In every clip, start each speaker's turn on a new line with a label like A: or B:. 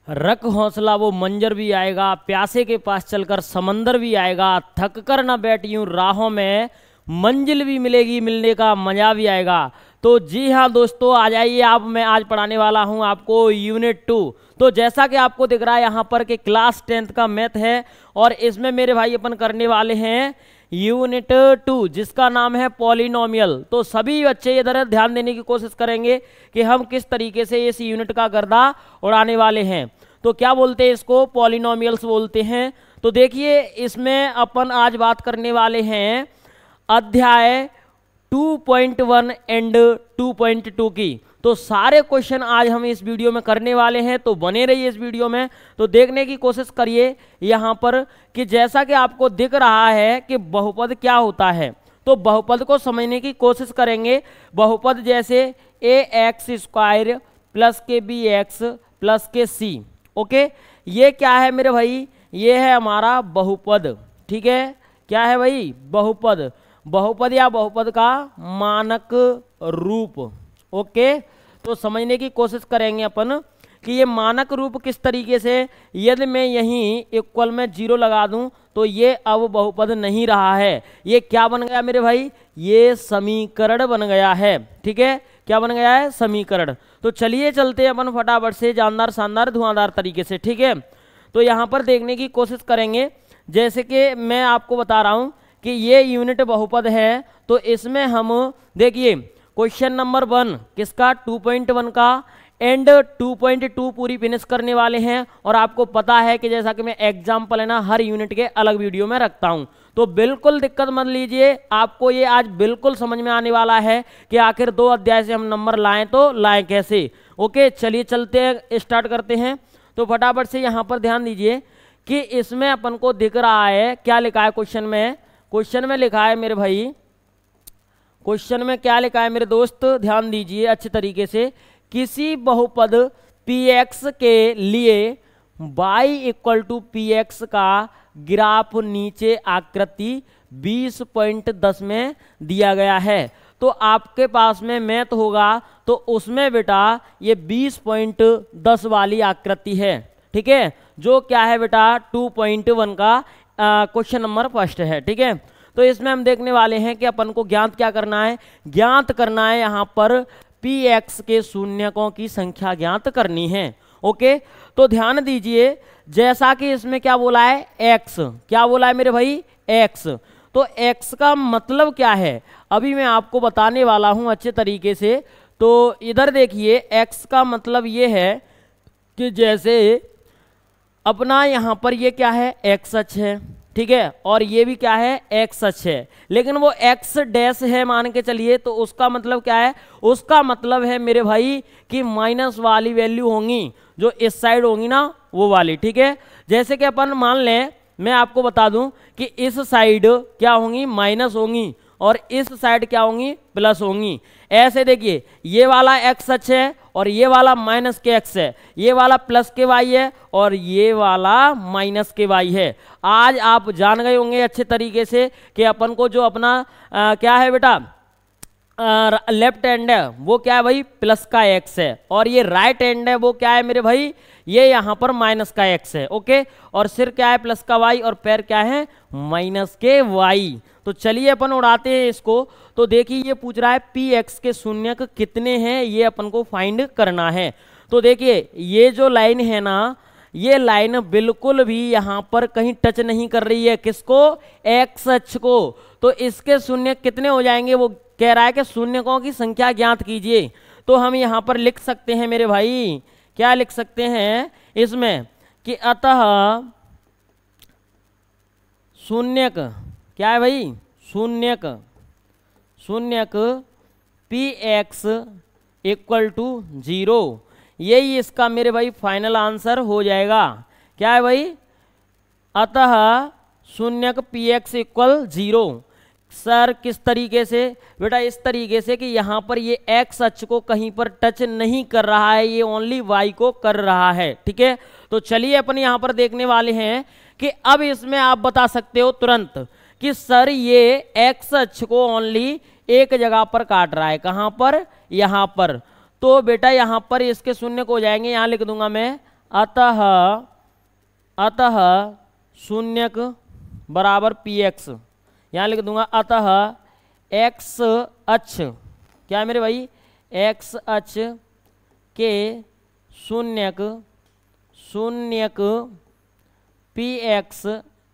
A: रख हौसला वो मंजर भी आएगा, प्यासे के पास चलकर समंदर भी आएगा, थक कर ना बैठ यूं राहों में, मंजिल भी मिलेगी, मिलने का मजा भी आएगा। तो जी हाँ दोस्तों, आ जाइए आप, मैं आज पढ़ाने वाला हूँ आपको यूनिट 2। तो जैसा कि आपको दिख रहा है यहाँ पर कि क्लास 10th का मैथ है, और इसमें मेरे भाई अपन करने वाले हैं यूनिट 2 जिसका नाम है पॉलिनोमियल। तो सभी बच्चे इधर ध्यान देने की कोशिश करेंगे कि हम किस तरीके से इस यूनिट का गर्दा उड़ाने वाले हैं। तो क्या बोलते हैं इसको, पॉलिनोमियल्स बोलते हैं। तो देखिए इसमें अपन आज बात करने वाले हैं अध्याय 2.1 एंड 2.2 की। तो सारे क्वेश्चन आज हम इस वीडियो में करने वाले हैं, तो बने रहिए इस वीडियो में। तो देखने की कोशिश करिए यहाँ पर कि जैसा कि आपको दिख रहा है कि बहुपद क्या होता है, तो बहुपद को समझने की कोशिश करेंगे। बहुपद जैसे ax² प्लस के bx प्लस के c, ओके, ये क्या है मेरे भाई, ये है हमारा बहुपद। ठीक है, क्या है भाई, बहुपद। बहुपद या बहुपद का मानक रूप। ओके, तो समझने की कोशिश करेंगे अपन कि ये मानक रूप किस तरीके से। यदि मैं यहीं इक्वल में 0 लगा दूं तो ये अब बहुपद नहीं रहा है, ये क्या बन गया मेरे भाई, ये समीकरण बन गया है। ठीक है, क्या बन गया है, समीकरण। तो चलिए चलते हैं अपन फटाफट से जानदार शानदार धुआंधार तरीके से। ठीक है, तो यहाँ पर देखने की कोशिश करेंगे, जैसे कि मैं आपको बता रहा हूँ कि ये यूनिट बहुपद है। तो इसमें हम देखिए क्वेश्चन नंबर 1 किसका, 2.1 का, एंड 2.2 पूरी फिनिश करने वाले हैं। और आपको पता है कि जैसा कि मैं एग्जाम्पल है ना हर यूनिट के अलग वीडियो में रखता हूं, तो बिल्कुल दिक्कत मत लीजिए, आपको ये आज बिल्कुल समझ में आने वाला है कि आखिर 2 अध्याय से हम नंबर लाएं तो लाएं कैसे। ओके, चलिए चलते हैं, स्टार्ट करते हैं। तो फटाफट से यहाँ पर ध्यान दीजिए कि इसमें अपन को दिख रहा है क्या लिखा है क्वेश्चन में। क्वेश्चन में लिखा है मेरे भाई, क्वेश्चन में क्या लिखा है मेरे दोस्त, ध्यान दीजिए अच्छे तरीके से। किसी बहुपद px के लिए y = px का ग्राफ नीचे आकृति 20.10 में दिया गया है। तो आपके पास में मैथ होगा तो उसमें बेटा ये 20.10 वाली आकृति है। ठीक है, जो क्या है बेटा 2.1 का क्वेश्चन नंबर फर्स्ट है। ठीक है, तो इसमें हम देखने वाले हैं कि अपन को ज्ञात क्या करना है, ज्ञात करना है यहाँ पर px के शून्यकों की संख्या ज्ञात करनी है। ओके, तो ध्यान दीजिए जैसा कि इसमें क्या बोला है, x, क्या बोला है मेरे भाई, x। तो x का मतलब क्या है अभी मैं आपको बताने वाला हूं अच्छे तरीके से। तो इधर देखिए x का मतलब ये है कि जैसे अपना यहाँ पर ये क्या है, x अक्ष है। ठीक है, और ये भी क्या है, x अक्ष है, लेकिन वो x डैश है मान के चलिए। तो उसका मतलब क्या है, उसका मतलब है मेरे भाई कि माइनस वाली वैल्यू होंगी जो इस साइड होंगी ना, वो वाली। ठीक है, जैसे कि अपन मान लें, मैं आपको बता दूं कि इस साइड क्या होंगी, माइनस होंगी, और इस साइड क्या होंगी, प्लस होंगी। ऐसे देखिए ये वाला x अक्ष है और ये वाला माइनस के x है, ये वाला प्लस के y है और ये वाला माइनस के y है। आज आप जान गए होंगे अच्छे तरीके से कि अपन को जो अपना क्या है बेटा लेफ्ट हैंड है वो क्या है भाई, प्लस का x है, और ये राइट हैंड है वो क्या है मेरे भाई, ये यहाँ पर माइनस का x है। ओके, और सिर क्या है, प्लस का y, और पैर क्या है, माइनस के y। तो चलिए अपन उड़ाते हैं इसको। तो देखिए ये पूछ रहा है px के शून्यक कितने हैं, ये अपन को फाइंड करना है। तो देखिए ये जो लाइन है ना, ये लाइन बिल्कुल भी यहाँ पर कहीं टच नहीं कर रही है किसको, x अक्ष को। तो इसके शून्य कितने हो जाएंगे, वो कह रहा है कि शून्यकों की संख्या ज्ञात कीजिए। तो हम यहाँ पर लिख सकते हैं मेरे भाई, क्या लिख सकते हैं इसमें कि अतः शून्यक क्या है भाई, शून्यक px = 0, यही इसका मेरे भाई फाइनल आंसर हो जाएगा। क्या है भाई, अतः शून्यक px = 0। सर किस तरीके से बेटा, इस तरीके से कि यहाँ पर ये x अक्ष को कहीं पर टच नहीं कर रहा है, ये ओनली y को कर रहा है। ठीक है, तो चलिए अपन यहाँ पर देखने वाले हैं कि अब इसमें आप बता सकते हो तुरंत कि सर ये x अक्ष को ओनली एक जगह पर काट रहा है, कहाँ पर, यहाँ पर। तो बेटा यहाँ पर इसके शून्य को हो जाएंगे, यहाँ लिख दूंगा मैं अतः अतः शून्यक बराबर पी एक्स, यहाँ लिख दूंगा अतः एक्स अक्ष, क्या है मेरे भाई, एक्स अक्ष के शून्यक पी एक्स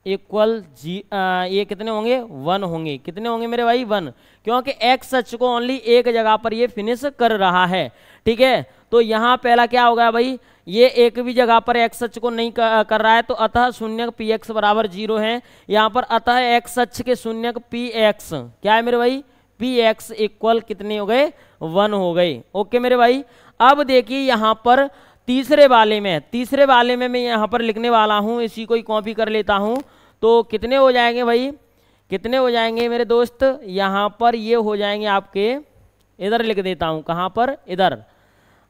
A: इक्वल जी, ये कितने होंगे, 1 होंगे। कितने होंगे मेरे भाई, 1, क्योंकि एक्स अक्ष को ओनली एक जगह पर ये फिनिश कर रहा है। ठीक है, तो यहाँ पहला क्या होगा भाई, ये एक भी जगह पर एक्स अक्ष को नहीं कर रहा है, तो अतः शून्यक पी एक्स बराबर 0 है। यहाँ पर अतः एक्स अक्ष के शून्यक पी एक्स क्या है मेरे भाई, पी एक्स इक्वल कितने हो गए, 1 हो गए। ओके मेरे भाई, अब देखिए यहाँ पर तीसरे वाले में मैं यहाँ पर लिखने वाला हूँ, इसी को ही कॉपी कर लेता हूँ। तो कितने हो जाएंगे भाई, कितने हो जाएंगे मेरे दोस्त, यहाँ पर ये हो जाएंगे आपके, इधर लिख देता हूँ, कहाँ पर, इधर।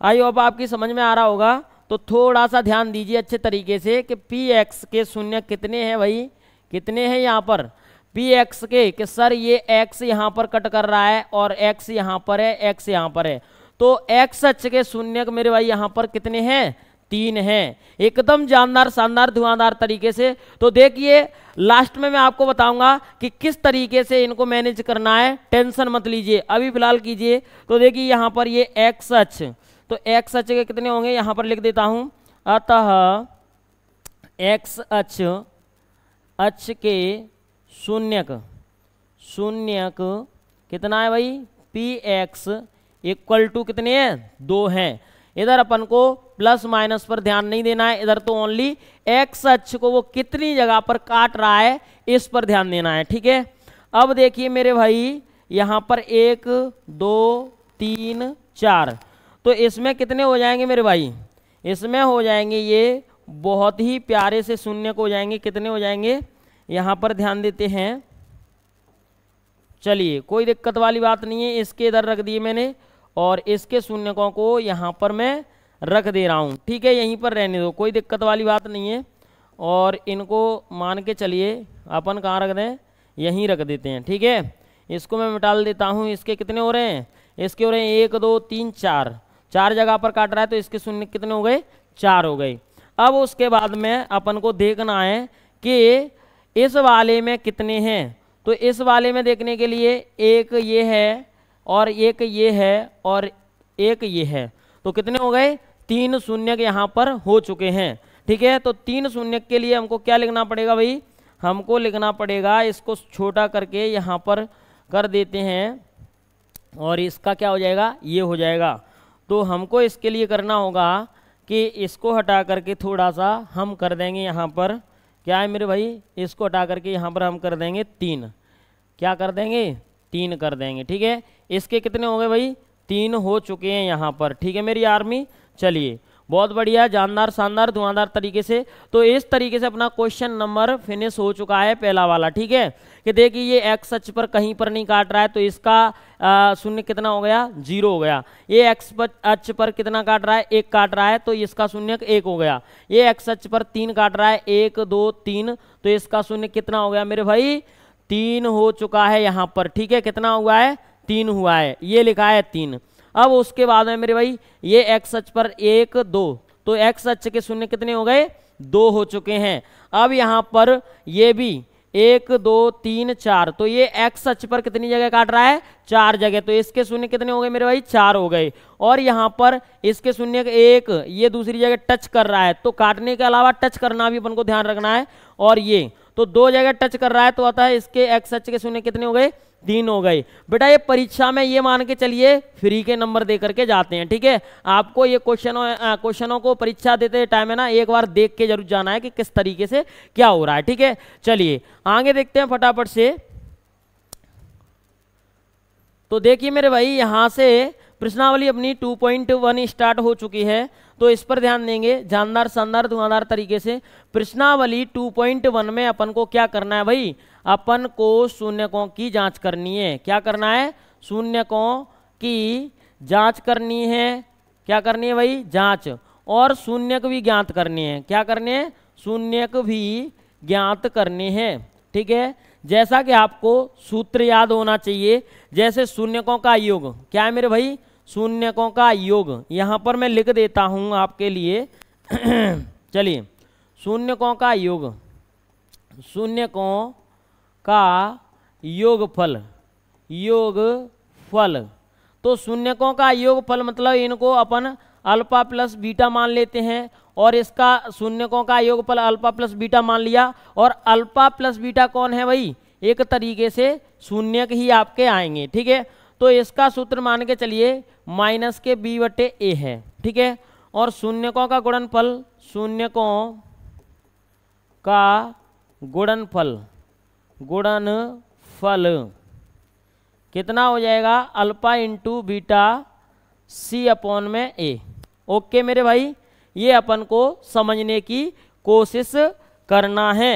A: आई होप आपकी समझ में आ रहा होगा। तो थोड़ा सा ध्यान दीजिए अच्छे तरीके से कि पी एक्स के शून्य कितने हैं भाई, कितने हैं यहाँ पर पी एक्स के, कि सर ये एक्स यहाँ पर कट कर रहा है और एक्स यहाँ पर है, एक्स यहाँ पर है। तो एक्स अक्ष के शून्य मेरे भाई यहाँ पर कितने हैं, 3 हैं, एकदम जानदार शानदार धुआंधार तरीके से। तो देखिए लास्ट में मैं आपको बताऊंगा कि किस तरीके से इनको मैनेज करना है, टेंशन मत लीजिए, अभी फिलहाल कीजिए। तो देखिए यहाँ पर ये एक्स अक्ष, तो एक्स अक्ष के कितने होंगे, यहाँ पर लिख देता हूँ, अतः एक्स अक्ष के शून्यक कितना है भाई, पी एक्स इक्वल टू कितने हैं, 2 हैं। इधर अपन को प्लस माइनस पर ध्यान नहीं देना है, इधर तो ओनली एक्स अक्ष को वो कितनी जगह पर काट रहा है इस पर ध्यान देना है। ठीक है, अब देखिए मेरे भाई यहाँ पर 1 2 3 4, तो इसमें कितने हो जाएंगे मेरे भाई, इसमें हो जाएंगे ये बहुत ही प्यारे से शून्य को हो जाएंगे, कितने हो जाएंगे, यहाँ पर ध्यान देते हैं। चलिए कोई दिक्कत वाली बात नहीं है, इसके इधर रख दिए मैंने और इसके शून्यकों को यहाँ पर मैं रख दे रहा हूँ। ठीक है, यहीं पर रहने दो, कोई दिक्कत वाली बात नहीं है। और इनको मान के चलिए अपन कहाँ रख दें, यहीं रख देते हैं। ठीक है, इसको मैं मिटा देता हूँ। इसके कितने हो रहे हैं, इसके हो रहे हैं 1 2 3 4, 4 जगह पर काट रहा है, तो इसके शून्य कितने हो गए, 4 हो गए। अब उसके बाद में अपन को देखना है कि इस वाले में कितने हैं। तो इस वाले में देखने के लिए एक ये है और एक ये है और एक ये है, तो कितने हो गए, 3 शून्यक यहाँ पर हो चुके हैं। ठीक है, तो 3 शून्यक के लिए हमको क्या लिखना पड़ेगा भाई, हमको लिखना पड़ेगा, इसको छोटा करके यहाँ पर कर देते हैं और इसका क्या हो जाएगा, ये हो जाएगा। तो हमको इसके लिए करना होगा कि इसको हटा करके थोड़ा सा हम कर देंगे यहाँ पर, क्या है मेरे भाई, इसको हटा करके यहाँ पर हम कर देंगे 3, क्या कर देंगे, 3 कर देंगे। ठीक है, इसके कितने हो गए भाई, 3 हो चुके हैं यहाँ पर। ठीक है मेरी आर्मी, चलिए बहुत बढ़िया, जानदार शानदार धुआंधार तरीके से। तो इस तरीके से अपना क्वेश्चन नंबर फिनिश हो चुका है पहला वाला। ठीक है, कि देखिए ये एक्स अक्ष पर कहीं पर नहीं काट रहा है, तो इसका शून्य कितना हो गया, 0 हो गया। ये एक्स अक्ष पर कितना काट रहा है, 1 काट रहा है, तो इसका शून्य 1 हो गया। ये एक्स अक्ष पर 3 काट रहा है, 1 2 3, तो इसका शून्य कितना हो गया मेरे भाई, 3 हो चुका है यहाँ पर। ठीक है, कितना हुआ है, 3 हुआ है, ये लिखा है 3। अब उसके बाद में मेरे भाई ये एक्स अक्ष पर 1 2, तो एक्स अक्ष के शून्य कितने हो गए, 2 हो चुके हैं। अब यहाँ पर ये भी 1 2 3 4, तो ये एक्स अक्ष पर कितनी जगह काट रहा है, 4 जगह, तो इसके शून्य कितने हो गए मेरे भाई, 4 हो गए। और यहाँ पर इसके शून्य 1, ये दूसरी जगह टच कर रहा है, तो काटने के अलावा टच करना भी अपन को ध्यान रखना है। और ये तो 2 जगह टच कर रहा है, तो आता है इसके एक्स अक्ष के शून्य कितने हो गए, 3 हो गए। बेटा ये परीक्षा में ये मान के चलिए फ्री के नंबर दे करके जाते हैं। ठीक है, आपको ये क्वेश्चनों को परीक्षा देते टाइम है ना, एक बार देख के जरूर जाना है कि किस तरीके से क्या हो रहा है। ठीक है, चलिए आगे देखते हैं फटाफट से। तो देखिए मेरे भाई यहाँ से प्रश्नावली अपनी 2.1 स्टार्ट हो चुकी है, तो इस पर ध्यान देंगे जानदार शानदार धुआंधार तरीके से। प्रश्नावली 2.1 में अपन को क्या करना है भाई, अपन को शून्यकों की जांच करनी है। क्या करना है, शून्यकों की जांच करनी है। क्या करनी है भाई, जांच, और शून्यक भी ज्ञात करने हैं। क्या करने हैं, शून्यक भी ज्ञात करने हैं। ठीक है, जैसा कि आपको सूत्र याद होना चाहिए, जैसे शून्यकों का योग, क्या है मेरे भाई, शून्यकों का योग, यहाँ पर मैं लिख देता हूँ आपके लिए चलिए, शून्यकों का योग, शून्यकों का योगफल, योगफल। तो शून्यकों का योगफल मतलब इनको अपन अल्फा प्लस बीटा मान लेते हैं, और इसका शून्यकों का योगफल अल्फा प्लस बीटा मान लिया। और अल्फा प्लस बीटा कौन है भाई? एक तरीके से शून्यक ही आपके आएंगे, ठीक है। तो इसका सूत्र मान के चलिए माइनस के बी बटे ए है, ठीक है। और शून्यकों का गुणनफल, शून्यकों का गुणनफल, गुणनफल कितना हो जाएगा? अल्फा इंटू बीटा सी अपॉन में ए। ओके मेरे भाई, ये अपन को समझने की कोशिश करना है,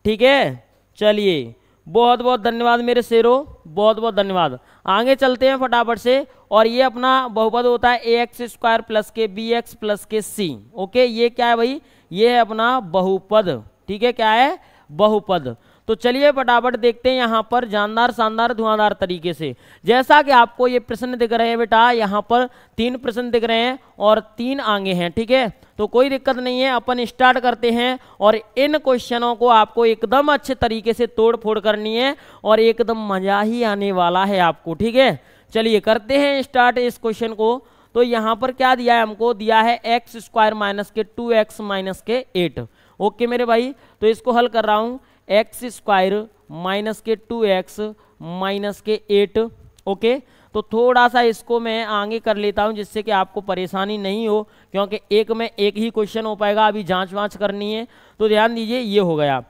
A: ठीक है। चलिए, बहुत बहुत धन्यवाद मेरे शेरों, बहुत बहुत धन्यवाद। आगे चलते हैं फटाफट से। और ये अपना बहुपद होता है ए एक्स स्क्वायर प्लस के बी एक्स प्लस के सी। ओके, ये क्या है भाई? ये है अपना बहुपद, ठीक है। क्या है? बहुपद। तो चलिए फटाफट देखते हैं यहाँ पर जानदार शानदार धुआंधार तरीके से। जैसा कि आपको ये प्रश्न दिख रहे हैं बेटा, यहाँ पर 3 प्रश्न दिख रहे हैं और 3 आगे हैं, ठीक है। तो कोई दिक्कत नहीं है, अपन स्टार्ट करते हैं। और इन क्वेश्चनों को आपको एकदम अच्छे तरीके से तोड़ फोड़ करनी है और एकदम मजा ही आने वाला है आपको, ठीक है। चलिए करते हैं स्टार्ट इस क्वेश्चन को। तो यहाँ पर क्या दिया है? हमको दिया है एक्स स्क्वायर माइनस के 2x माइनस के 8। ओके मेरे भाई, तो इसको हल कर रहा हूँ। एक्स स्क्वायर माइनस के 2x माइनस के 8। ओके, तो थोड़ा सा इसको मैं आगे कर लेता हूं जिससे कि आपको परेशानी नहीं हो, क्योंकि एक में एक ही क्वेश्चन हो पाएगा, अभी जांच वांच करनी है। तो ध्यान दीजिए, ये हो गया।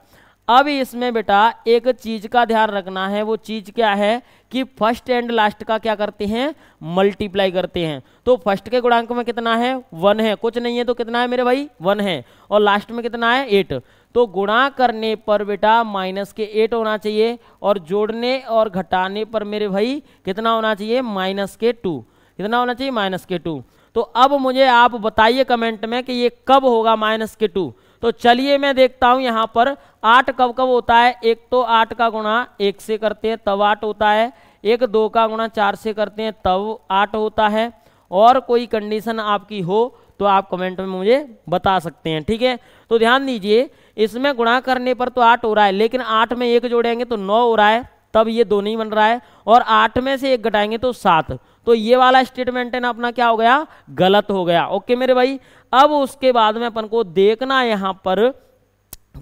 A: अब इसमें बेटा एक चीज का ध्यान रखना है, वो चीज क्या है कि फर्स्ट एंड लास्ट का क्या करते हैं? मल्टीप्लाई करते हैं। तो फर्स्ट के गुणांक में कितना है? 1 है, कुछ नहीं है तो कितना है मेरे भाई? 1 है। और लास्ट में कितना है? 8। तो गुणा करने पर बेटा माइनस के 8 होना चाहिए, और जोड़ने और घटाने पर मेरे भाई कितना होना चाहिए? माइनस के 2। कितना होना चाहिए? माइनस के 2। तो अब मुझे आप बताइए कमेंट में कि ये कब होगा माइनस के 2। तो चलिए मैं देखता हूं यहाँ पर 8 कब कब होता है। एक तो 8 का गुणा 1 से करते हैं तब 8 होता है, एक 2 का गुणा 4 से करते हैं तब 8 होता है। और कोई कंडीशन आपकी हो तो आप कमेंट में मुझे बता सकते हैं, ठीक है। तो ध्यान दीजिए, इसमें गुणा करने पर तो 8 हो रहा है, लेकिन 8 में 1 जोड़ेंगे तो 9 हो रहा है, तब ये 2 नहीं बन रहा है। और 8 में से 1 घटाएंगे तो 7। तो ये वाला स्टेटमेंट है ना अपना, क्या हो गया? गलत हो गया। ओके मेरे भाई, अब उसके बाद में अपन को देखना है यहाँ पर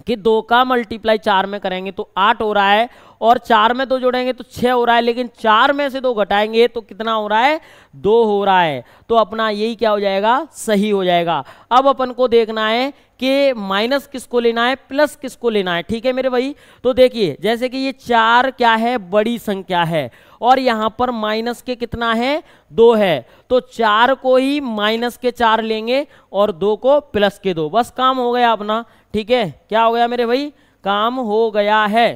A: कि 2 का मल्टीप्लाई 4 में करेंगे तो 8 हो रहा है, और 4 में 2 जोड़ेंगे तो 6 हो रहा है, लेकिन 4 में से 2 घटाएंगे तो कितना हो रहा है? 2 हो रहा है। तो अपना यही क्या हो जाएगा? सही हो जाएगा। अब अपन को देखना है कि माइनस किसको लेना है, प्लस किसको लेना है, ठीक है मेरे भाई। तो देखिए, जैसे कि ये 4 क्या है? बड़ी संख्या है, और यहाँ पर माइनस के कितना है? 2 है। तो 4 को ही माइनस के 4 लेंगे और 2 को प्लस के 2, बस काम हो गया अपना, ठीक है। क्या हो गया मेरे भाई? काम हो गया है,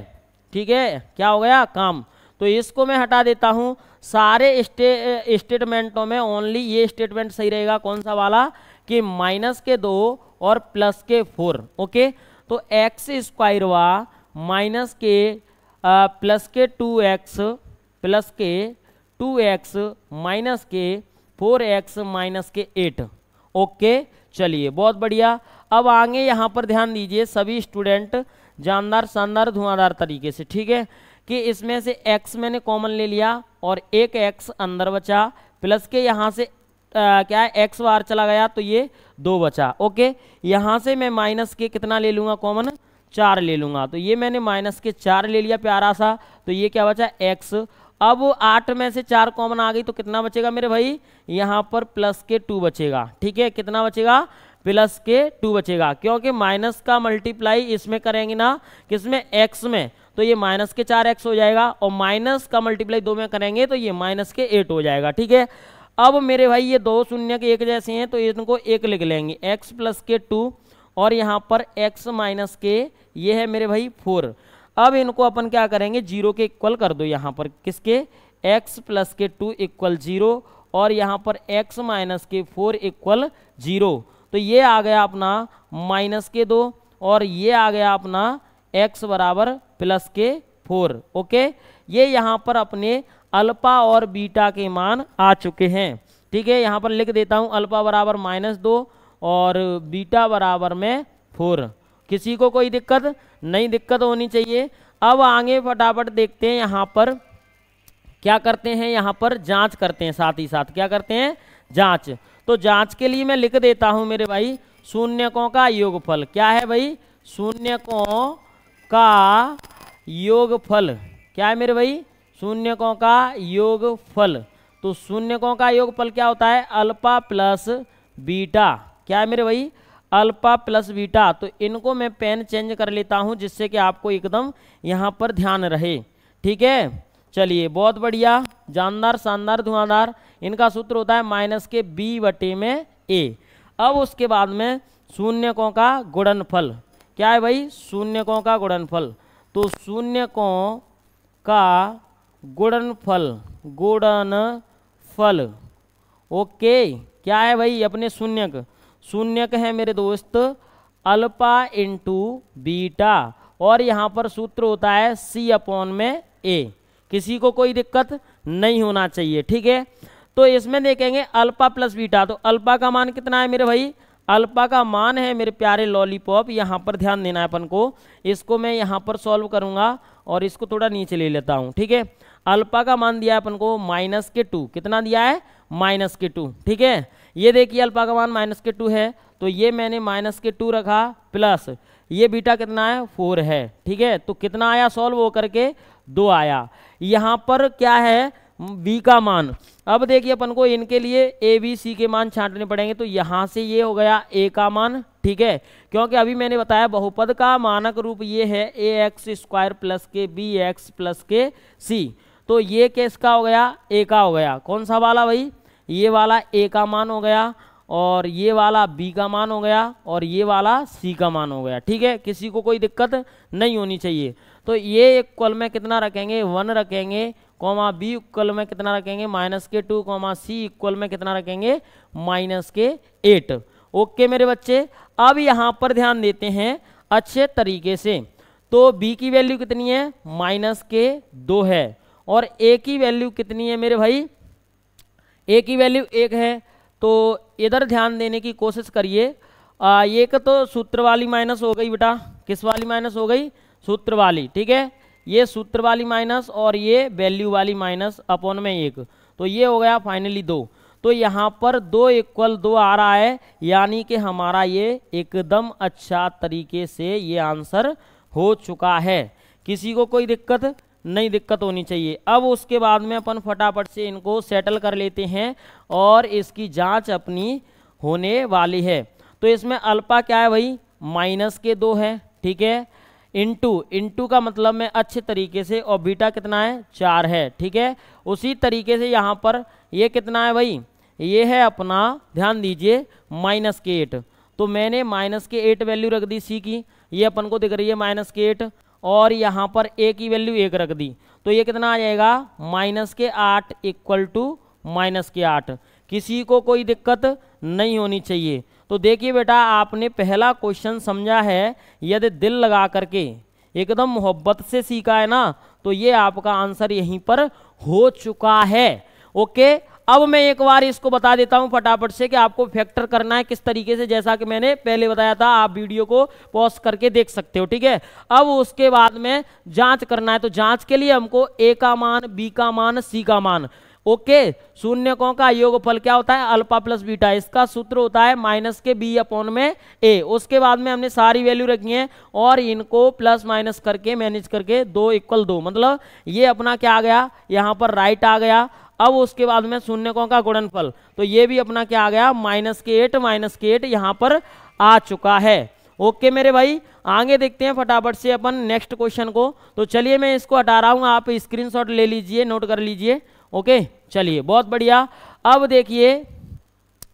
A: ठीक है। क्या हो गया? काम। तो इसको मैं हटा देता हूं। सारे स्टेटमेंटों में ओनली ये स्टेटमेंट सही रहेगा, कौन सा वाला? कि माइनस के 2 और प्लस के 4। ओके, तो एक्स स्क्वायर वा माइनस के प्लस के 2x प्लस के 2x माइनस के 4x माइनस के 8। ओके, चलिए बहुत बढ़िया। अब आगे यहाँ पर ध्यान दीजिए सभी स्टूडेंट, जानदार शानदार धुआंधार तरीके से, ठीक है। कि इसमें से x मैंने कॉमन ले लिया और एक x अंदर बचा, प्लस के यहाँ से क्या है? x बाहर चला गया तो ये 2 बचा। ओके, यहाँ से मैं माइनस के कितना ले लूँगा? कॉमन 4 ले लूँगा। तो ये मैंने माइनस के 4 ले लिया प्यारा सा, तो ये क्या बचा? x। अब 8 में से 4 कॉमन आ गई तो कितना बचेगा मेरे भाई? यहाँ पर प्लस के 2 बचेगा, ठीक है। कितना बचेगा? प्लस के 2 बचेगा, क्योंकि माइनस का मल्टीप्लाई इसमें करेंगे ना, किसमें? x में, तो ये माइनस के 4x हो जाएगा, और माइनस का मल्टीप्लाई 2 में करेंगे तो ये माइनस के 8 हो जाएगा, ठीक है। अब मेरे भाई ये 2 शून्य के एक जैसे हैं तो इनको 1 लिख लेंगे, x प्लस के 2 और यहाँ पर x माइनस के ये है मेरे भाई 4। अब इनको अपन क्या करेंगे? 0 के इक्वल कर दो। यहाँ पर किसके? x प्लस के 2 इक्वल 0 और यहाँ पर x माइनस के 4 इक्वल 0। तो ये आ गया अपना माइनस के 2 और ये आ गया अपना x बराबर प्लस के 4। ओके, ये यहाँ पर अपने अल्फा और बीटा के मान आ चुके हैं, ठीक है। यहाँ पर लिख देता हूँ अल्फा बराबर -2 और बीटा बराबर में 4। किसी को कोई दिक्कत नहीं, दिक्कत होनी चाहिए। अब आगे फटाफट देखते हैं, यहाँ पर क्या करते हैं, यहाँ पर जांच करते हैं, साथ ही साथ क्या करते हैं, जांच। तो जांच के लिए मैं लिख देता हूँ मेरे भाई शून्यकों का योगफल। क्या है भाई, शून्यकों का योगफल। क्या है मेरे भाई, शून्यकों का योगफल। तो शून्यकों का योगफल क्या होता है, अल्फा प्लस बीटा। क्या है मेरे भाई, अल्फा प्लस बीटा। तो इनको मैं पेन चेंज कर लेता हूं जिससे कि आपको एकदम यहां पर ध्यान रहे। ठीक है, चलिए बहुत बढ़िया, जानदार, शानदार, धुआंधार। इनका सूत्र होता है माइनस के बी बटे में ए। अब उसके बाद में शून्यकों का गुणनफल। क्या है भाई, शून्यकों का गुणनफल। तो शून्यकों का गुणनफल, गुणनफल। ओके, क्या है भाई, अपने शून्यक, शून्यक है मेरे दोस्त अल्फा इंटू बीटा, और यहाँ पर सूत्र होता है सी अपॉन में ए। किसी को कोई दिक्कत नहीं होना चाहिए। ठीक है, तो इसमें देखेंगे अल्फा प्लस बीटा। तो अल्फा का मान कितना है मेरे भाई, अल्फा का मान है मेरे प्यारे लॉलीपॉप, यहाँ पर ध्यान देना है अपन को। इसको मैं यहाँ पर सॉल्व करूँगा और इसको थोड़ा नीचे ले लेता हूँ। ठीक है, अल्फा का मान दिया है अपन को -2। कितना दिया है, -2। ठीक है, ये देखिए अल्फा का मान -2 है, तो ये मैंने -2 रखा, प्लस ये बीटा कितना है, 4 है। ठीक है, तो कितना आया सॉल्व हो करके, 2 आया। यहाँ पर क्या है, बी का मान। अब देखिए अपन को इनके लिए ए बी सी के मान छांटने पड़ेंगे। तो यहाँ से ये हो गया ए का मान। ठीक है, क्योंकि अभी मैंने बताया बहुपद का मानक रूप ये है ax² प्लस के bx प्लस के c। तो ये किसका हो गया, ए का हो गया। कौन सा वाला भाई, ये वाला ए का मान हो गया, और ये वाला बी का मान हो गया, और ये वाला सी का मान हो गया। ठीक है, किसी को कोई दिक्कत नहीं होनी चाहिए। तो ये इक्वल में कितना रखेंगे, 1 रखेंगे, कॉमा बी इक्वल में कितना रखेंगे, -2, कॉमा सी इक्वल में कितना रखेंगे, -8। ओके मेरे बच्चे, अब यहाँ पर ध्यान देते हैं अच्छे तरीके से। तो बी की वैल्यू कितनी है, -2 है, और ए की वैल्यू कितनी है मेरे भाई, ए की वैल्यू 1 है। तो इधर ध्यान देने की कोशिश करिए। एक तो सूत्र वाली माइनस हो गई बेटा, किस वाली माइनस हो गई, सूत्र वाली। ठीक है, ये सूत्र वाली माइनस और ये वैल्यू वाली माइनस अपॉन में 1, तो ये हो गया फाइनली 2। तो यहाँ पर 2 = 2 आ रहा है, यानी कि हमारा ये एकदम अच्छा तरीके से ये आंसर हो चुका है। किसी को कोई दिक्कत नहीं, दिक्कत होनी चाहिए। अब उसके बाद में अपन फटाफट से इनको सेटल कर लेते हैं और इसकी जांच अपनी होने वाली है। तो इसमें अल्फा क्या है भाई, -2 है। ठीक है, इंटू का मतलब में अच्छे तरीके से, और बीटा कितना है, 4 है। ठीक है, उसी तरीके से यहाँ पर ये कितना है भाई, ये है अपना, ध्यान दीजिए, -8। तो मैंने -8 वैल्यू रख दी सी की, ये अपन को दिख रही है -8, और यहाँ पर ए की वैल्यू 1 रख दी। तो ये कितना आ जाएगा, -8 = -8। किसी को कोई दिक्कत नहीं होनी चाहिए। तो देखिए बेटा, आपने पहला क्वेश्चन समझा है, यदि दिल लगा करके एकदम मोहब्बत से सीखा है ना, तो ये आपका आंसर यहीं पर हो चुका है। ओके, अब मैं एक बार इसको बता देता हूं फटाफट से कि आपको फैक्टर करना है किस तरीके से, जैसा कि मैंने पहले बताया था। आप वीडियो को पॉज करके देख सकते हो। ठीक है, अब उसके बाद में जांच करना है। तो जांच के लिए हमको ए का मान, बी का मान, सी का मान। ओके, शून्यकों का योगफल क्या होता है, अल्फा प्लस बीटा। इसका सूत्र होता है -b/ए। उसके बाद में हमने सारी वैल्यू रखी है और इनको प्लस माइनस करके मैनेज करके 2 = 2, मतलब ये अपना क्या आ गया, यहाँ पर राइट आ गया। अब उसके बाद में शून्यकों का गुणनफल, तो ये भी अपना क्या आ गया, -8 यहाँ पर आ चुका है। ओके मेरे भाई, आगे देखते हैं फटाफट से अपन नेक्स्ट क्वेश्चन को। तो चलिए मैं इसको हटा रहा हूँ, आप स्क्रीनशॉट ले लीजिए, नोट कर लीजिए। ओके, चलिए बहुत बढ़िया। अब देखिए,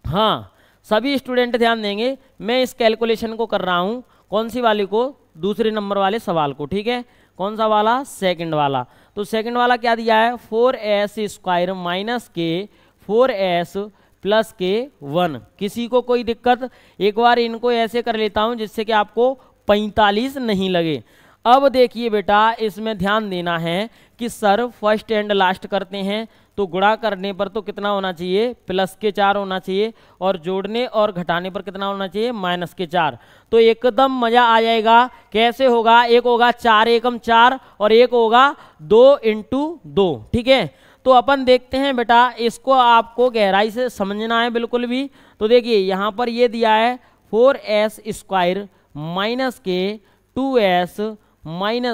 A: हाँ सभी स्टूडेंट ध्यान देंगे, मैं इस कैलकुलेशन को कर रहा हूँ, कौन सी वाली को, दूसरे नंबर वाले सवाल को। ठीक है, कौन सा वाला, सेकंड वाला। तो सेकंड वाला क्या दिया है, 4s² के 4s + के 1। किसी को कोई दिक्कत, एक बार इनको ऐसे कर लेता हूं जिससे कि आपको 45 नहीं लगे। अब देखिए बेटा, इसमें ध्यान देना है कि सर फर्स्ट एंड लास्ट करते हैं, तो गुणा करने पर तो कितना होना चाहिए, +4 होना चाहिए, और जोड़ने और घटाने पर कितना होना चाहिए, -4। तो एकदम मजा आ जाएगा। कैसे होगा, एक होगा 4 एकम 4 और एक होगा 2 × 2, ठीक है। तो अपन देखते हैं बेटा, इसको आपको गहराई से समझना है बिल्कुल भी। तो देखिए यहाँ पर ये दिया है 4s² - के 2s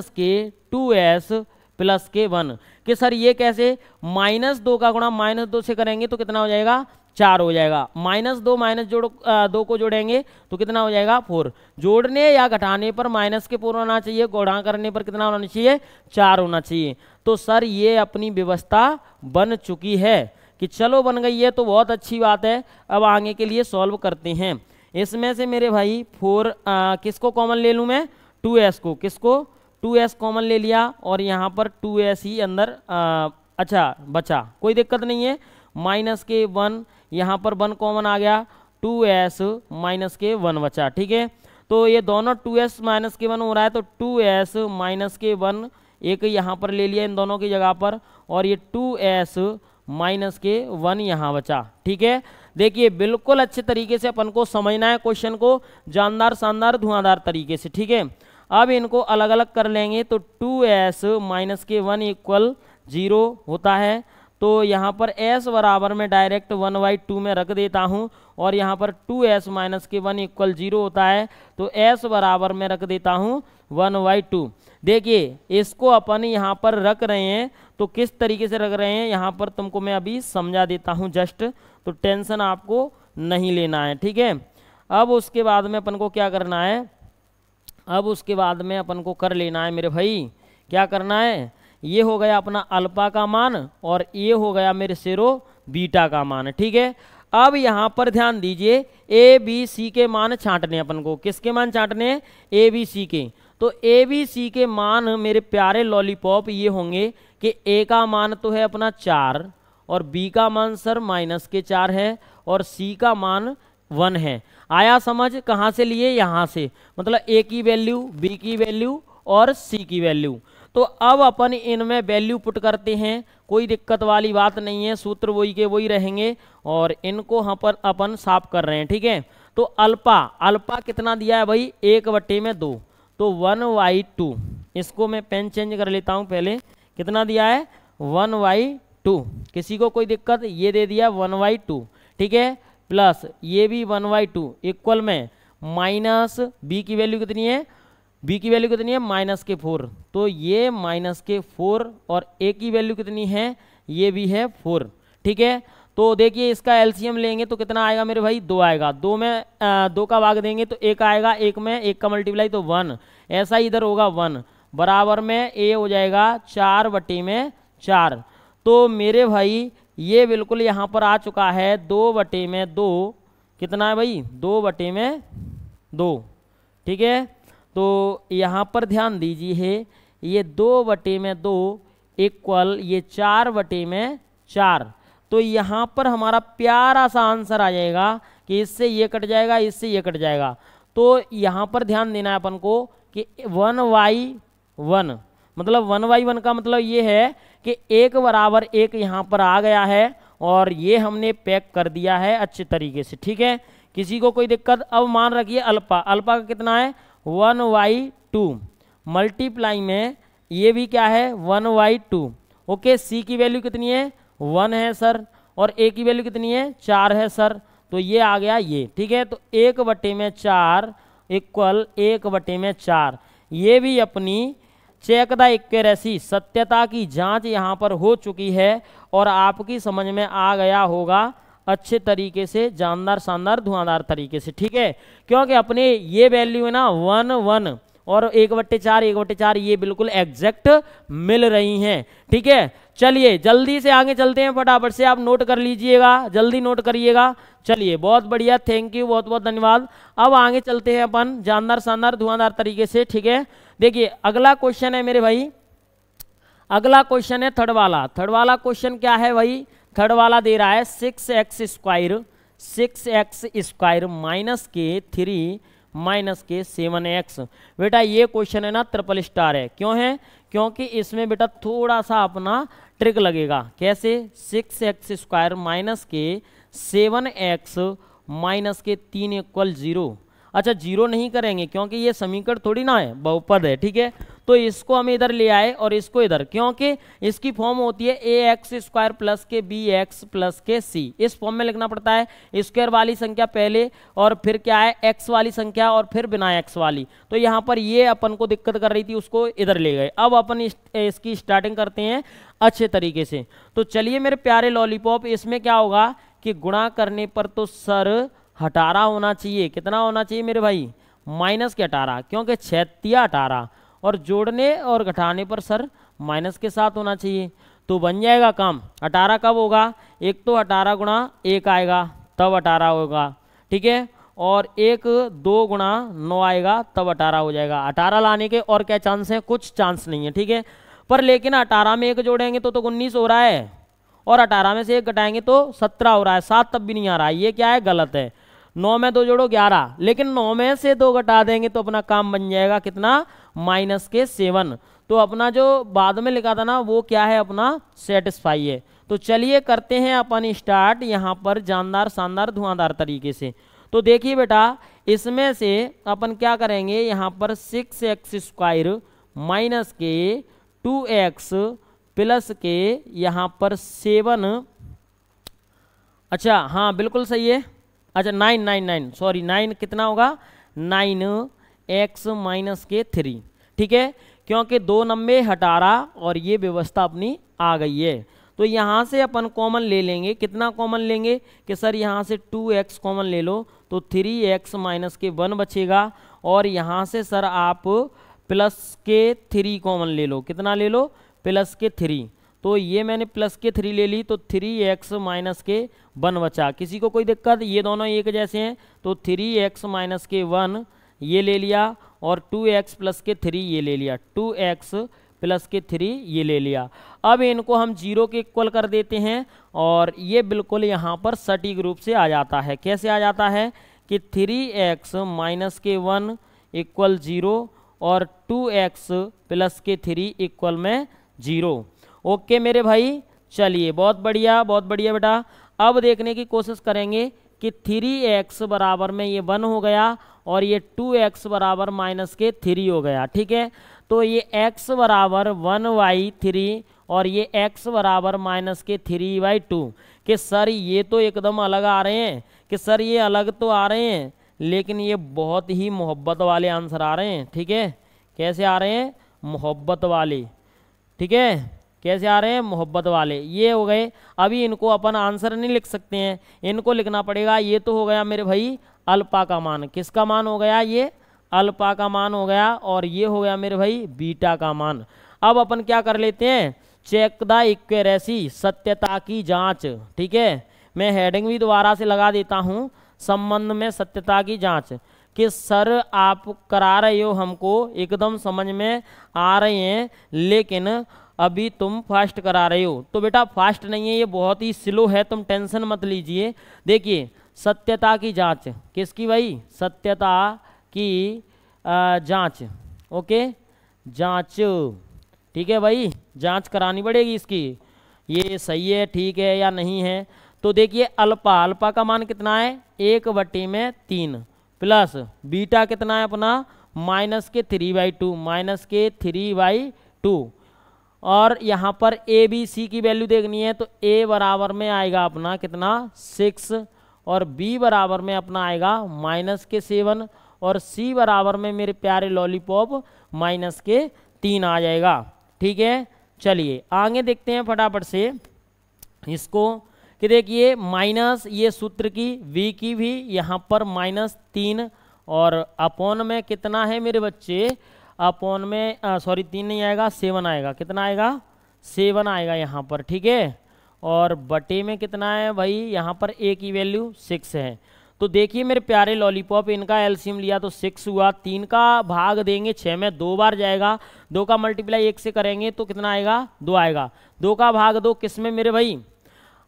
A: - के 2s + के 1 कि सर ये कैसे, -2 का गुणा -2 से करेंगे तो कितना हो जाएगा, 4 हो जाएगा। -2 -2 को जोड़ेंगे तो कितना हो जाएगा, 4। जोड़ने या घटाने पर -4 होना चाहिए, गुणा करने पर कितना होना चाहिए, 4 होना चाहिए। तो सर ये अपनी व्यवस्था बन चुकी है कि चलो बन गई है तो बहुत अच्छी बात है। अब आगे के लिए सॉल्व करते हैं। इसमें से मेरे भाई 4 किसको कॉमन ले लूँ मैं, 2s को, किसको 2s कॉमन ले लिया और यहाँ पर 2s ही अंदर अच्छा बचा, कोई दिक्कत नहीं है। -के 1 यहाँ पर 1 कॉमन आ गया, 2s - के 1 बचा, ठीक है। तो ये दोनों 2s - के 1 हो रहा है, तो 2s - के 1 एक यहाँ पर ले लिया इन दोनों की जगह पर, और ये 2s - के 1 यहाँ बचा, ठीक है। देखिए बिल्कुल अच्छे तरीके से अपन को समझना है क्वेश्चन को, जानदार शानदार धुआंधार तरीके से, ठीक है। अब इनको अलग अलग कर लेंगे तो 2s - के 1 = 0 होता है। तो यहाँ पर s बराबर में डायरेक्ट 1/2 में रख देता हूँ, और यहाँ पर 2s - के 1 = 0 होता है, तो s बराबर में रख देता हूँ 1/2। देखिए इसको अपन यहाँ पर रख रहे हैं, तो किस तरीके से रख रहे हैं यहाँ पर तुमको मैं अभी समझा देता हूँ जस्ट, तो टेंशन आपको नहीं लेना है, ठीक है। अब उसके बाद में अपन को क्या करना है, अब उसके बाद में अपन को कर लेना है मेरे भाई, क्या करना है, ये हो गया अपना अल्फा का मान और ये हो गया मेरे शेरो बीटा का मान, ठीक है। अब यहाँ पर ध्यान दीजिए, ए बी सी के मान छांटने अपन को, किसके मान छांटने हैं, ए बी सी के। तो ए बी सी के मान मेरे प्यारे लॉलीपॉप ये होंगे कि ए का मान तो है अपना 4 और बी का मान सर -4 है और सी का मान 1 है। आया समझ, कहाँ से लिए, यहाँ से, मतलब ए की वैल्यू, बी की वैल्यू और सी की वैल्यू। तो अब अपन इनमें वैल्यू पुट करते हैं, कोई दिक्कत वाली बात नहीं है, सूत्र वही के वही रहेंगे, और इनको हम पर अपन साफ कर रहे हैं, ठीक है। तो अल्फा कितना दिया है भाई, 1/2, तो 1/2। इसको मैं पेन चेंज कर लेता हूँ पहले, कितना दिया है 1/2, किसी को कोई दिक्कत, ये दे दिया 1/2, ठीक है। प्लस ये भी 1/2 इक्वल में माइनस बी की वैल्यू कितनी है, बी की वैल्यू कितनी है -4, तो ये -4 और ए की वैल्यू कितनी है, ये भी है 4, ठीक है। तो देखिए इसका एलसीएम लेंगे तो कितना आएगा मेरे भाई, 2 आएगा, 2 में 2 का भाग देंगे तो 1 आएगा, 1 में 1 का मल्टीप्लाई तो 1, ऐसा ही इधर होगा 1, बराबर में ए हो जाएगा 4/4। तो मेरे भाई ये बिल्कुल यहाँ पर आ चुका है 2/2, कितना है भाई 2/2, ठीक है। तो यहाँ पर ध्यान दीजिए, ये 2/2 इक्वल ये 4/4। तो यहाँ पर हमारा प्यारा सा आंसर आ जाएगा कि इससे ये कट जाएगा, इससे ये कट जाएगा। तो यहाँ पर ध्यान देना है अपन को कि 1/1, मतलब 1/1 का मतलब ये है कि 1 बराबर 1 यहाँ पर आ गया है, और ये हमने पैक कर दिया है अच्छे तरीके से, ठीक है। किसी को कोई दिक्कत, अब मान रखिए अल्फा का कितना है 1/2, मल्टीप्लाई में ये भी क्या है 1/2, ओके। सी की वैल्यू कितनी है 1 है सर, और ए की वैल्यू कितनी है 4 है सर, तो ये आ गया ये, ठीक है। तो 1/4 इक्वल 1/4, ये भी अपनी चेक द एक्यूरेसी, सत्यता की जांच यहाँ पर हो चुकी है, और आपकी समझ में आ गया होगा अच्छे तरीके से, जानदार शानदार धुआंधार तरीके से, ठीक है। क्योंकि अपने ये वैल्यू है ना 1 1 और 1/4 ये बिल्कुल एग्जैक्ट मिल रही हैं, ठीक है। चलिए जल्दी से आगे चलते हैं, फटाफट से आप नोट कर लीजिएगा, जल्दी नोट करिएगा। चलिए बहुत बढ़िया, थैंक यू, बहुत बहुत धन्यवाद। अब आगे चलते हैं अपन जानदार शानदार धुआंधार तरीके से, ठीक है। देखिए अगला क्वेश्चन है मेरे भाई, अगला क्वेश्चन है थर्ड वाला क्वेश्चन क्या है भाई, थर्ड वाला दे रहा है 6x² -3 के 7x। बेटा ये क्वेश्चन है ना ट्रिपल स्टार है, क्यों है, क्योंकि इसमें बेटा थोड़ा सा अपना ट्रिक लगेगा। कैसे? 6x² माइनस के 7x माइनस के 3 इक्वल 0। अच्छा, 0 नहीं करेंगे क्योंकि ये समीकरण थोड़ी ना है, बहुपद है, ठीक है। तो इसको हम इधर ले आए और इसको इधर, क्योंकि इसकी फॉर्म होती है ax² प्लस के bx प्लस के c। इस फॉर्म में लिखना पड़ता है, स्क्वायर वाली संख्या पहले और फिर क्या है x वाली संख्या और फिर बिना x वाली। तो यहाँ पर ये अपन को दिक्कत कर रही थी, उसको इधर ले गए। अब अपन इसकी स्टार्टिंग करते हैं अच्छे तरीके से। तो चलिए मेरे प्यारे लॉलीपॉप, इसमें क्या होगा कि गुणा करने पर तो सर 18 होना चाहिए। कितना होना चाहिए मेरे भाई? माइनस के 18, क्योंकि 6 18 और जोड़ने और घटाने पर सर माइनस के साथ होना चाहिए। तो बन जाएगा काम। 18 कब होगा? एक तो 18 गुणा 1 आएगा तब 18 होगा, ठीक है। और 1 2 गुणा 9 आएगा तब 18 हो जाएगा। 18 लाने के और क्या चांस है? कुछ चांस नहीं है, ठीक है। पर लेकिन 18 में 1 जोड़ेंगे तो 19 हो रहा है और 18 में से 1 घटाएंगे तो 17 हो रहा है। 7 तब भी नहीं आ रहा है, ये क्या है? गलत है। 9 में 2 जोड़ो 11, लेकिन 9 में से 2 घटा देंगे तो अपना काम बन जाएगा कितना? माइनस के 7। तो अपना जो बाद में लिखा था ना वो क्या है? अपना सेटिस्फाई है। तो चलिए करते हैं अपन स्टार्ट यहाँ पर जानदार शानदार धुआंधार तरीके से। तो देखिए बेटा, इसमें से अपन क्या करेंगे, यहाँ पर 6x² माइनस के 2x प्लस के यहाँ पर 7, अच्छा हाँ बिल्कुल सही है। अच्छा 9 सॉरी 9 कितना होगा? 9x माइनस के 3, ठीक है। क्योंकि 2 नंबे 18 और ये व्यवस्था अपनी आ गई है। तो यहाँ से अपन कॉमन ले लेंगे। कितना कॉमन लेंगे कि सर यहाँ से 2x कॉमन ले लो तो 3x माइनस के 1 बचेगा। और यहाँ से सर आप प्लस के 3 कॉमन ले लो। कितना ले लो? प्लस के 3। तो ये मैंने प्लस के 3 ले ली तो 3x माइनस के 1 बचा। किसी को कोई दिक्कत? ये दोनों एक जैसे हैं तो 3x माइनस के 1 ये ले लिया और 2x प्लस के 3 ये ले लिया। 2x प्लस के 3 ये ले लिया। अब इनको हम 0 के इक्वल कर देते हैं और ये बिल्कुल यहाँ पर सटीक रूप से आ जाता है। कैसे आ जाता है कि 3x माइनस के 1 इक्वल 0 और 2x प्लस के 3 इक्वल में 0। ओके मेरे भाई, चलिए बहुत बढ़िया बेटा। अब देखने की कोशिश करेंगे कि 3x बराबर में ये 1 हो गया और ये 2x बराबर माइनस के 3 हो गया, ठीक है। तो ये x बराबर 1/3 और ये x बराबर माइनस के 3/2। कि सर ये तो एकदम अलग आ रहे हैं, कि सर ये अलग तो आ रहे हैं लेकिन ये बहुत ही मोहब्बत वाले आंसर आ रहे हैं, ठीक है। कैसे आ रहे हैं? मोहब्बत वाले, ठीक है। कैसे आ रहे हैं? मोहब्बत वाले। ये हो गए। अभी इनको अपन आंसर नहीं लिख सकते हैं, इनको लिखना पड़ेगा। ये तो हो गया मेरे भाई अल्फा का मान। किसका मान हो गया? ये अल्फा का मान हो गया। और ये हो गया मेरे भाई बीटा का मान। अब अपन क्या कर लेते हैं? चेक द इक्वेरेसी, सत्यता की जांच, ठीक है। मैं हेडिंग भी दोबारा से लगा देता हूँ, संबंध में सत्यता की जांच। कि सर आप करा रहे हो, हमको एकदम समझ में आ रहे हैं लेकिन अभी तुम फास्ट करा रहे हो। तो बेटा फास्ट नहीं है, ये बहुत ही स्लो है, तुम टेंशन मत लीजिए। देखिए सत्यता की जांच, किसकी भाई? सत्यता की जांच, ओके, जांच, ठीक है भाई, जांच करानी पड़ेगी इसकी, ये सही है ठीक है या नहीं है। तो देखिए अल्फा का मान कितना है? 1/3 प्लस बीटा कितना है अपना? माइनस के 3/2, माइनस के 3/2। और यहाँ पर ए बी सी की वैल्यू देखनी है तो ए बराबर में आएगा अपना कितना? 6 और बी बराबर में अपना आएगा माइनस के 7 और सी बराबर में मेरे प्यारे लॉलीपॉप माइनस के 3 आ जाएगा, ठीक है। चलिए आगे देखते हैं फटाफट से इसको कि देखिए माइनस ये सूत्र की v की भी यहाँ पर -3 और अपॉन में कितना है मेरे बच्चे? अपॉन में सॉरी 3 नहीं आएगा, 7 आएगा। कितना आएगा? 7 आएगा यहाँ पर, ठीक है। और बटे में कितना है भाई? यहाँ पर a की वैल्यू 6 है। तो देखिए मेरे प्यारे लॉलीपॉप, इनका एलसीएम लिया तो 6 हुआ। 3 का भाग देंगे 6 में 2 बार जाएगा, 2 का मल्टीप्लाई 1 से करेंगे तो कितना आएगा? 2 आएगा। 2 का भाग 2 किस में मेरे भाई?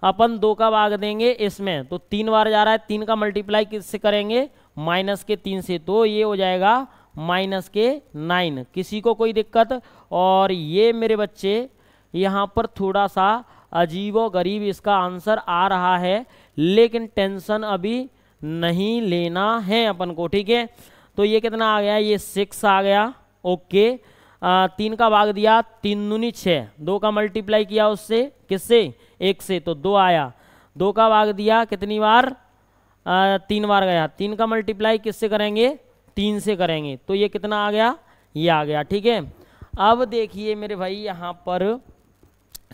A: अपन 2 का भाग देंगे इसमें तो 3 बार जा रहा है। 3 का मल्टीप्लाई किससे करेंगे? माइनस के 3 से, तो ये हो जाएगा माइनस के 9। किसी को कोई दिक्कत? और ये मेरे बच्चे यहाँ पर थोड़ा सा अजीबो गरीब इसका आंसर आ रहा है, लेकिन टेंशन अभी नहीं लेना है अपन को, ठीक है। तो ये कितना आ गया, ये 6 आ गया, ओके। 3 का भाग दिया, 3 दूनी 6, 2 का मल्टीप्लाई किया उससे, किससे, 1 से, तो 2 आया। 2 का भाग दिया कितनी बार, 3 बार गया। 3 का मल्टीप्लाई किससे करेंगे, 3 से करेंगे, तो ये कितना आ गया, ये आ गया, ठीक है। अब देखिए मेरे भाई यहाँ पर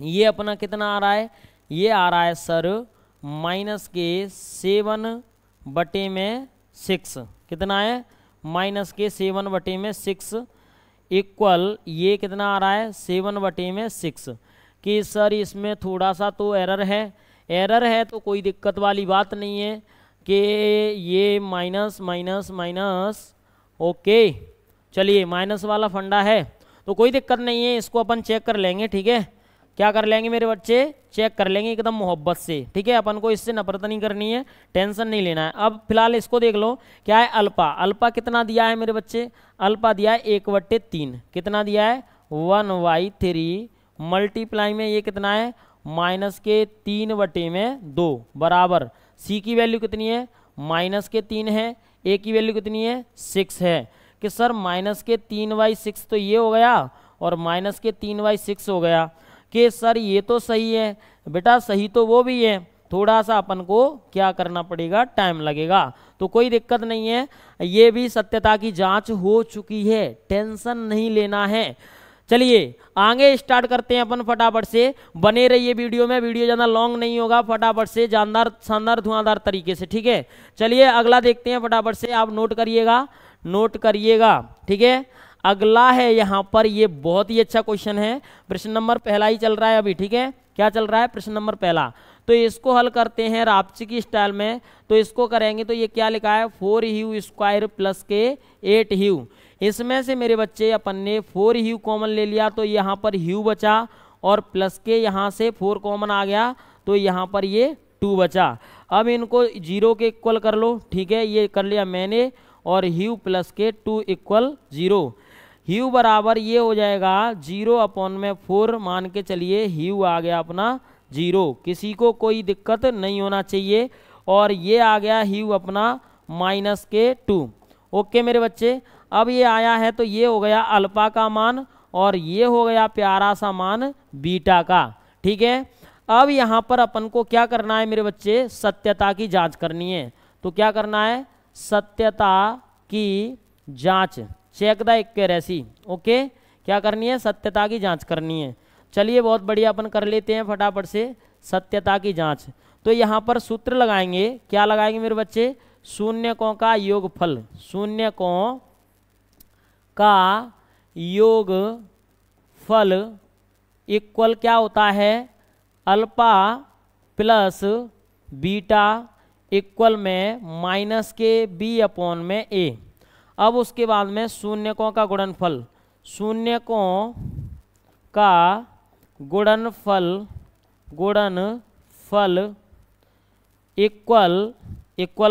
A: ये अपना कितना आ रहा है, ये आ रहा है सर -7/6, कितना है, -7/6 इक्वल ये कितना आ रहा है, 7/6। कि सर इसमें थोड़ा सा तो एरर है तो कोई दिक्कत वाली बात नहीं है कि ये माइनस माइनस माइनस, ओके। चलिए माइनस वाला फंडा है तो कोई दिक्कत नहीं है, इसको अपन चेक कर लेंगे, ठीक है। क्या कर लेंगे मेरे बच्चे, चेक कर लेंगे एकदम मोहब्बत से, ठीक है। अपन को इससे नफरत नहीं करनी है, टेंशन नहीं लेना है। अब फिलहाल इसको देख लो, क्या है अल्पा, अल्पा कितना दिया है मेरे बच्चे, अल्पा दिया है 1/3, कितना दिया है 1/3, मल्टीप्लाई में ये कितना है -3/2 बराबर, सी की वैल्यू कितनी है -3 है, ए की वैल्यू कितनी है 6 है। कि सर -3/6 तो ये हो गया और -3/6 हो गया। कि सर ये तो सही है बेटा, सही तो वो भी है, थोड़ा सा अपन को क्या करना पड़ेगा, टाइम लगेगा, तो कोई दिक्कत नहीं है। ये भी सत्यता की जांच हो चुकी है, टेंशन नहीं लेना है। चलिए आगे स्टार्ट करते हैं अपन फटाफट से, बने रहिए वीडियो में, वीडियो ज़्यादा लॉन्ग नहीं होगा, फटाफट से जानदार शानदार धुआंधार तरीके से, ठीक है। चलिए अगला देखते हैं फटाफट से, आप नोट करिएगा, ठीक है। अगला है यहाँ पर, ये बहुत ही अच्छा क्वेश्चन है, प्रश्न नंबर पहला ही चल रहा है अभी, ठीक है। क्या चल रहा है, प्रश्न नंबर पहला। तो इसको हल करते हैं रापची की स्टाइल में, तो इसको करेंगे तो ये क्या लिखा है 4u² प्लस के 8u। इसमें से मेरे बच्चे अपन ने 4u कॉमन ले लिया, तो यहाँ पर u बचा और प्लस के यहाँ से 4 कॉमन आ गया, तो यहाँ पर ये 2 बचा। अब इनको 0 के इक्वल कर लो, ठीक है, ये कर लिया मैंने, और u प्लस के 2 = 0। u बराबर ये हो जाएगा 0/4 मान के चलिए, u आ गया अपना 0, किसी को कोई दिक्कत नहीं होना चाहिए। और ये आ गया u अपना -2, ओके मेरे बच्चे। अब ये आया है तो ये हो गया अल्फा का मान और ये हो गया प्यारा सा मान बीटा का, ठीक है। अब यहाँ पर अपन को क्या करना है मेरे बच्चे, सत्यता की जांच करनी है। तो क्या करना है, सत्यता की जांच, चेक द एक्यूरेसी, ओके। क्या करनी है, सत्यता की जांच करनी है। चलिए बहुत बढ़िया, अपन कर लेते हैं फटाफट से सत्यता की जांच। तो यहाँ पर सूत्र लगाएंगे, क्या लगाएंगे मेरे बच्चे, शून्यकों का योगफल, शून्यकों का योगफल इक्वल क्या होता है, अल्फा प्लस बीटा इक्वल में -b/a। अब उसके बाद में शून्यकों का गुणनफल, शून्यकों का गुणनफल इक्वल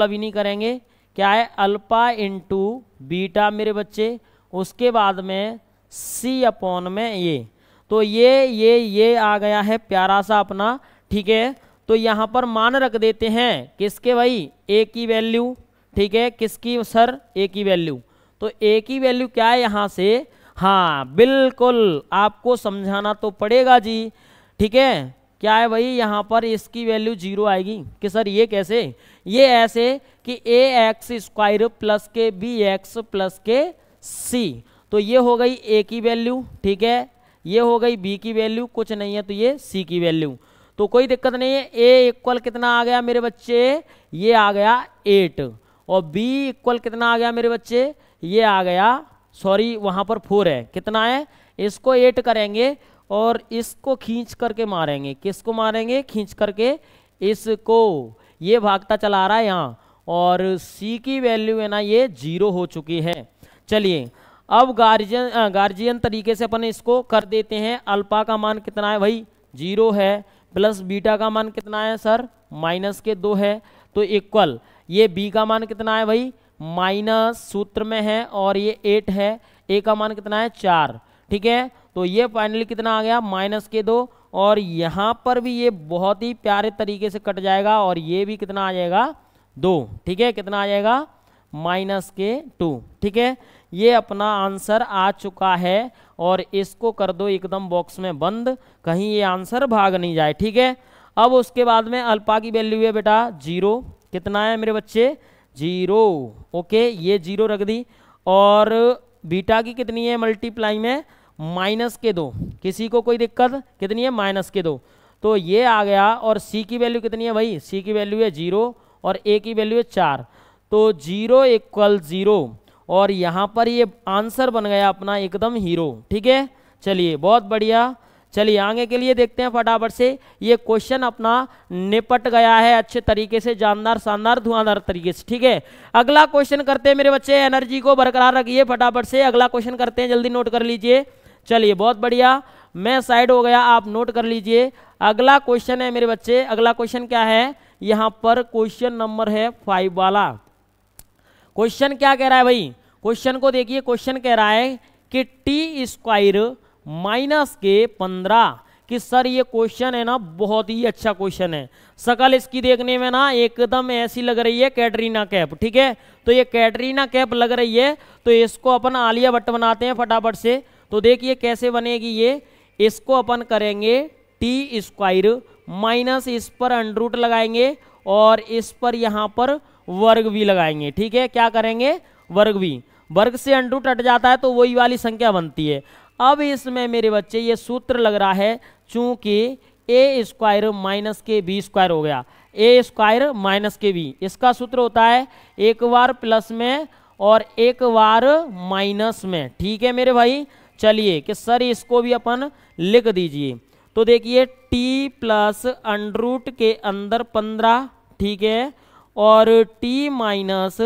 A: अभी नहीं करेंगे, क्या है अल्फा इंटू बीटा मेरे बच्चे, उसके बाद में c/a। तो ये आ गया है प्यारा सा अपना, ठीक है। तो यहाँ पर मान रख देते हैं किसके भाई, a की वैल्यू, ठीक है। किसकी सर, a की वैल्यू। तो a की वैल्यू क्या है यहाँ से, हाँ बिल्कुल आपको समझाना तो पड़ेगा जी, ठीक है। क्या है भाई, यहाँ पर इसकी वैल्यू 0 आएगी। कि सर ये कैसे, ये ऐसे कि ax² प्लस के bx प्लस के c। तो ये हो गई a की वैल्यू, ठीक है, ये हो गई b की वैल्यू, कुछ नहीं है तो ये c की वैल्यू, तो कोई दिक्कत नहीं है। a इक्वल कितना आ गया मेरे बच्चे, ये आ गया 8, और b इक्वल कितना आ गया मेरे बच्चे, ये आ गया, सॉरी वहाँ पर 4 है, कितना है, इसको 8 करेंगे और इसको खींच करके मारेंगे, किसको मारेंगे, खींच करके इसको, ये भागता चला रहा है यहाँ, और c की वैल्यू है ना ये 0 हो चुकी है। चलिए अब गार्जियन तरीके से अपन इसको कर देते हैं। अल्फा का मान कितना है भाई, 0 है, प्लस बीटा का मान कितना है सर, -2 है, तो इक्वल ये b का मान कितना है भाई, माइनस सूत्र में है और ये 8 है, a का मान कितना है 4, ठीक है। तो ये फाइनली कितना आ गया -2, और यहाँ पर भी ये बहुत ही प्यारे तरीके से कट जाएगा और ये भी कितना आ जाएगा 2। ठीक है, कितना आ जाएगा -2। ठीक है, ये अपना आंसर आ चुका है और इसको कर दो एकदम बॉक्स में बंद, कहीं ये आंसर भाग नहीं जाए। ठीक है, अब उसके बाद में अल्फा की वैल्यू है बेटा 0। कितना है मेरे बच्चे 0। ओके, ये 0 रख दी, और बीटा की कितनी है मल्टीप्लाई में -2। किसी को कोई दिक्कत, कितनी है -2, तो ये आ गया। और सी की वैल्यू कितनी है भाई, सी की वैल्यू है 0 और ए की वैल्यू है 4, तो 0 = 0, और यहाँ पर ये आंसर बन गया अपना एकदम हीरो। ठीक है, चलिए बहुत बढ़िया। चलिए आगे के लिए देखते हैं फटाफट से। ये क्वेश्चन अपना निपट गया है अच्छे तरीके से, जानदार शानदार धुआंधार तरीके से। ठीक है, अगला क्वेश्चन करते हैं मेरे बच्चे, एनर्जी को बरकरार रखिए फटाफट से। अगला क्वेश्चन करते हैं, जल्दी नोट कर लीजिए। चलिए बहुत बढ़िया, मैं साइड हो गया, आप नोट कर लीजिए। अगला क्वेश्चन है मेरे बच्चे, अगला क्वेश्चन क्या है, यहाँ पर क्वेश्चन नंबर है 5 वाला। क्वेश्चन क्या कह रहा है भाई, क्वेश्चन को देखिए। क्वेश्चन कह रहा है कि t² -15, कि सर ये क्वेश्चन है ना बहुत ही अच्छा क्वेश्चन है। शकल इसकी देखने में ना एकदम ऐसी लग रही है कैटरीना कैफ। ठीक है, तो ये कैटरीना कैफ लग रही है, तो इसको अपन आलिया भट्ट बनाते हैं फटाफट से। तो देखिए कैसे बनेगी ये, इसको अपन करेंगे t² माइनस इस पर √ लगाएंगे और इस पर यहाँ पर वर्ग भी लगाएंगे। ठीक है, क्या करेंगे, वर्ग भी, वर्ग से √ हट जाता है तो वही वाली संख्या बनती है। अब इसमें मेरे बच्चे ये सूत्र लग रहा है, चूंकि a² -kb² हो गया, a² -kb, इसका सूत्र होता है एक बार प्लस में और एक बार माइनस में। ठीक है मेरे भाई, चलिए कि सर इसको भी अपन लिख दीजिए। तो देखिए t प्लस √ के अंदर 15, ठीक है, और t माइनस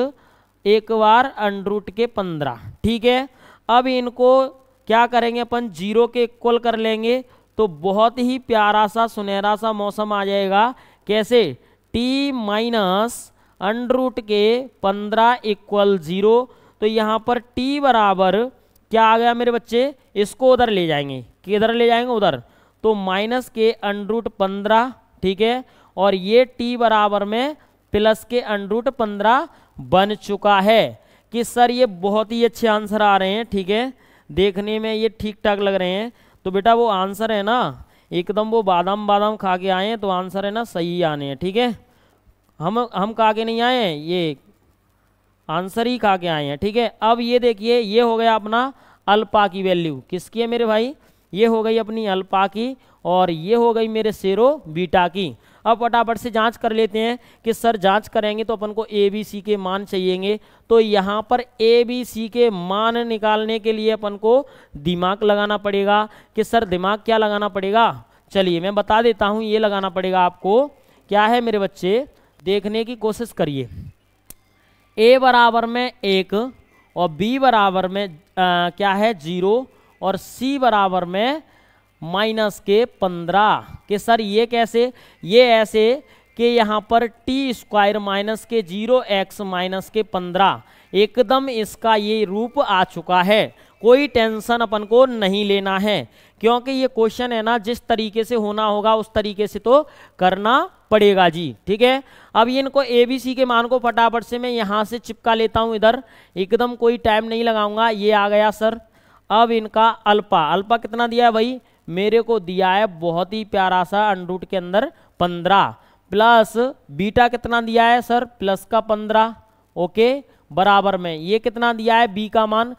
A: एक बार √ के 15। ठीक है, अब इनको क्या करेंगे अपन 0 के इक्वल कर लेंगे, तो बहुत ही प्यारा सा सुनहरा सा मौसम आ जाएगा। कैसे, t माइनस √ के 15 = 0, तो यहाँ पर t बराबर क्या आ गया मेरे बच्चे, इसको उधर ले जाएंगे, किधर ले जाएंगे, उधर, तो माइनस के √15। ठीक है, और ये t बराबर में प्लस के √15 बन चुका है। कि सर ये बहुत ही अच्छे आंसर आ रहे हैं। ठीक है, देखने में ये ठीक ठाक लग रहे हैं, तो बेटा वो आंसर है ना एकदम वो बादाम बादाम खा के आए हैं, तो आंसर है ना सही आने हैं। ठीक है, हम खा के नहीं आए हैं, ये आंसर ही खा के आए हैं। ठीक है, अब ये देखिए ये हो गया अपना अल्फा की वैल्यू, किसकी है मेरे भाई, ये हो गई अपनी अल्फा की, और ये हो गई मेरे शेरो बीटा की। अब फटाफट से जांच कर लेते हैं कि सर जांच करेंगे तो अपन को ए बी सी के मान चाहिएंगे। तो यहाँ पर ए बी सी के मान निकालने के लिए अपन को दिमाग लगाना पड़ेगा। कि सर दिमाग क्या लगाना पड़ेगा, चलिए मैं बता देता हूँ, ये लगाना पड़ेगा आपको। क्या है मेरे बच्चे, देखने की कोशिश करिए। ए बराबर में 1 और बी बराबर में क्या है 0 और सी बराबर में -15। कि सर ये कैसे, ये ऐसे कि यहाँ पर t² -0 x -15 एकदम इसका ये रूप आ चुका है। कोई टेंशन अपन को नहीं लेना है, क्योंकि ये क्वेश्चन है ना जिस तरीके से होना होगा उस तरीके से तो करना पड़ेगा जी। ठीक है, अब इनको ए बी सी के मान को फटाफट से मैं यहाँ से चिपका लेता हूँ इधर, एकदम कोई टाइम नहीं लगाऊंगा। ये आ गया सर। अब इनका अल्फा कितना दिया है भाई, मेरे को दिया है बहुत ही प्यारा सा √ के अंदर 15, प्लस बीटा कितना दिया है सर, प्लस का 15। ओके, बराबर में ये कितना दिया है, बी का मान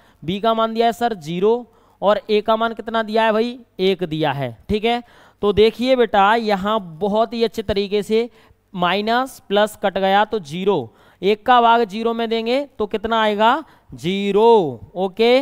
A: दिया है सर 0, और ए का मान कितना दिया है भाई, 1 दिया है। ठीक है, तो देखिए बेटा यहाँ बहुत ही अच्छे तरीके से माइनस प्लस कट गया तो 0, 1 का भाग 0 में देंगे तो कितना आएगा 0। ओके,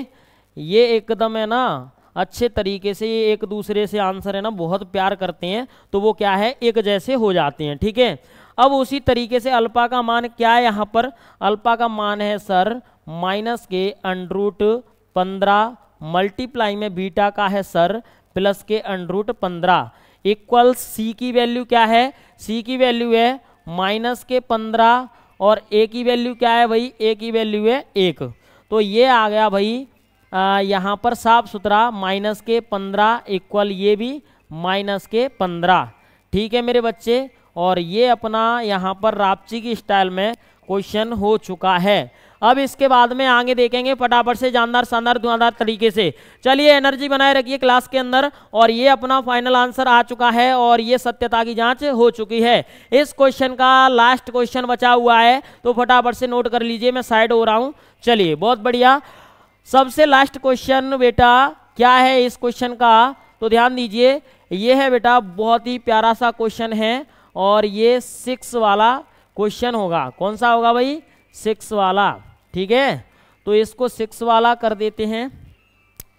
A: ये एकदम है ना अच्छे तरीके से ये एक दूसरे से आंसर है ना बहुत प्यार करते हैं, तो वो क्या है एक जैसे हो जाते हैं। ठीक है, अब उसी तरीके से अल्फा का मान क्या है, यहाँ पर अल्फा का मान है सर माइनस के √15 मल्टीप्लाई में बीटा का है सर प्लस के √15 इक्वल सी की वैल्यू क्या है, सी की वैल्यू है माइनस के 15 और ए की वैल्यू क्या है भाई, ए की वैल्यू है 1। तो ये आ गया भाई यहाँ पर साफ सुथरा माइनस के 15 इक्वल ये भी माइनस के 15। ठीक है मेरे बच्चे, और ये अपना यहाँ पर रापची की स्टाइल में क्वेश्चन हो चुका है। अब इसके बाद में आगे देखेंगे फटाफट से जानदार शानदार धुआंधार तरीके से। चलिए एनर्जी बनाए रखिए क्लास के अंदर, और ये अपना फाइनल आंसर आ चुका है और ये सत्यता की जांच हो चुकी है। इस क्वेश्चन का लास्ट क्वेश्चन बचा हुआ है, तो फटाफट से नोट कर लीजिए, मैं साइड हो रहा हूँ। चलिए बहुत बढ़िया, सबसे लास्ट क्वेश्चन बेटा क्या है इस क्वेश्चन का, तो ध्यान दीजिए। ये है बेटा बहुत ही प्यारा सा क्वेश्चन है, और ये 6 वाला क्वेश्चन होगा। कौन सा होगा भाई? 6 वाला। ठीक है, तो इसको 6 वाला कर देते हैं।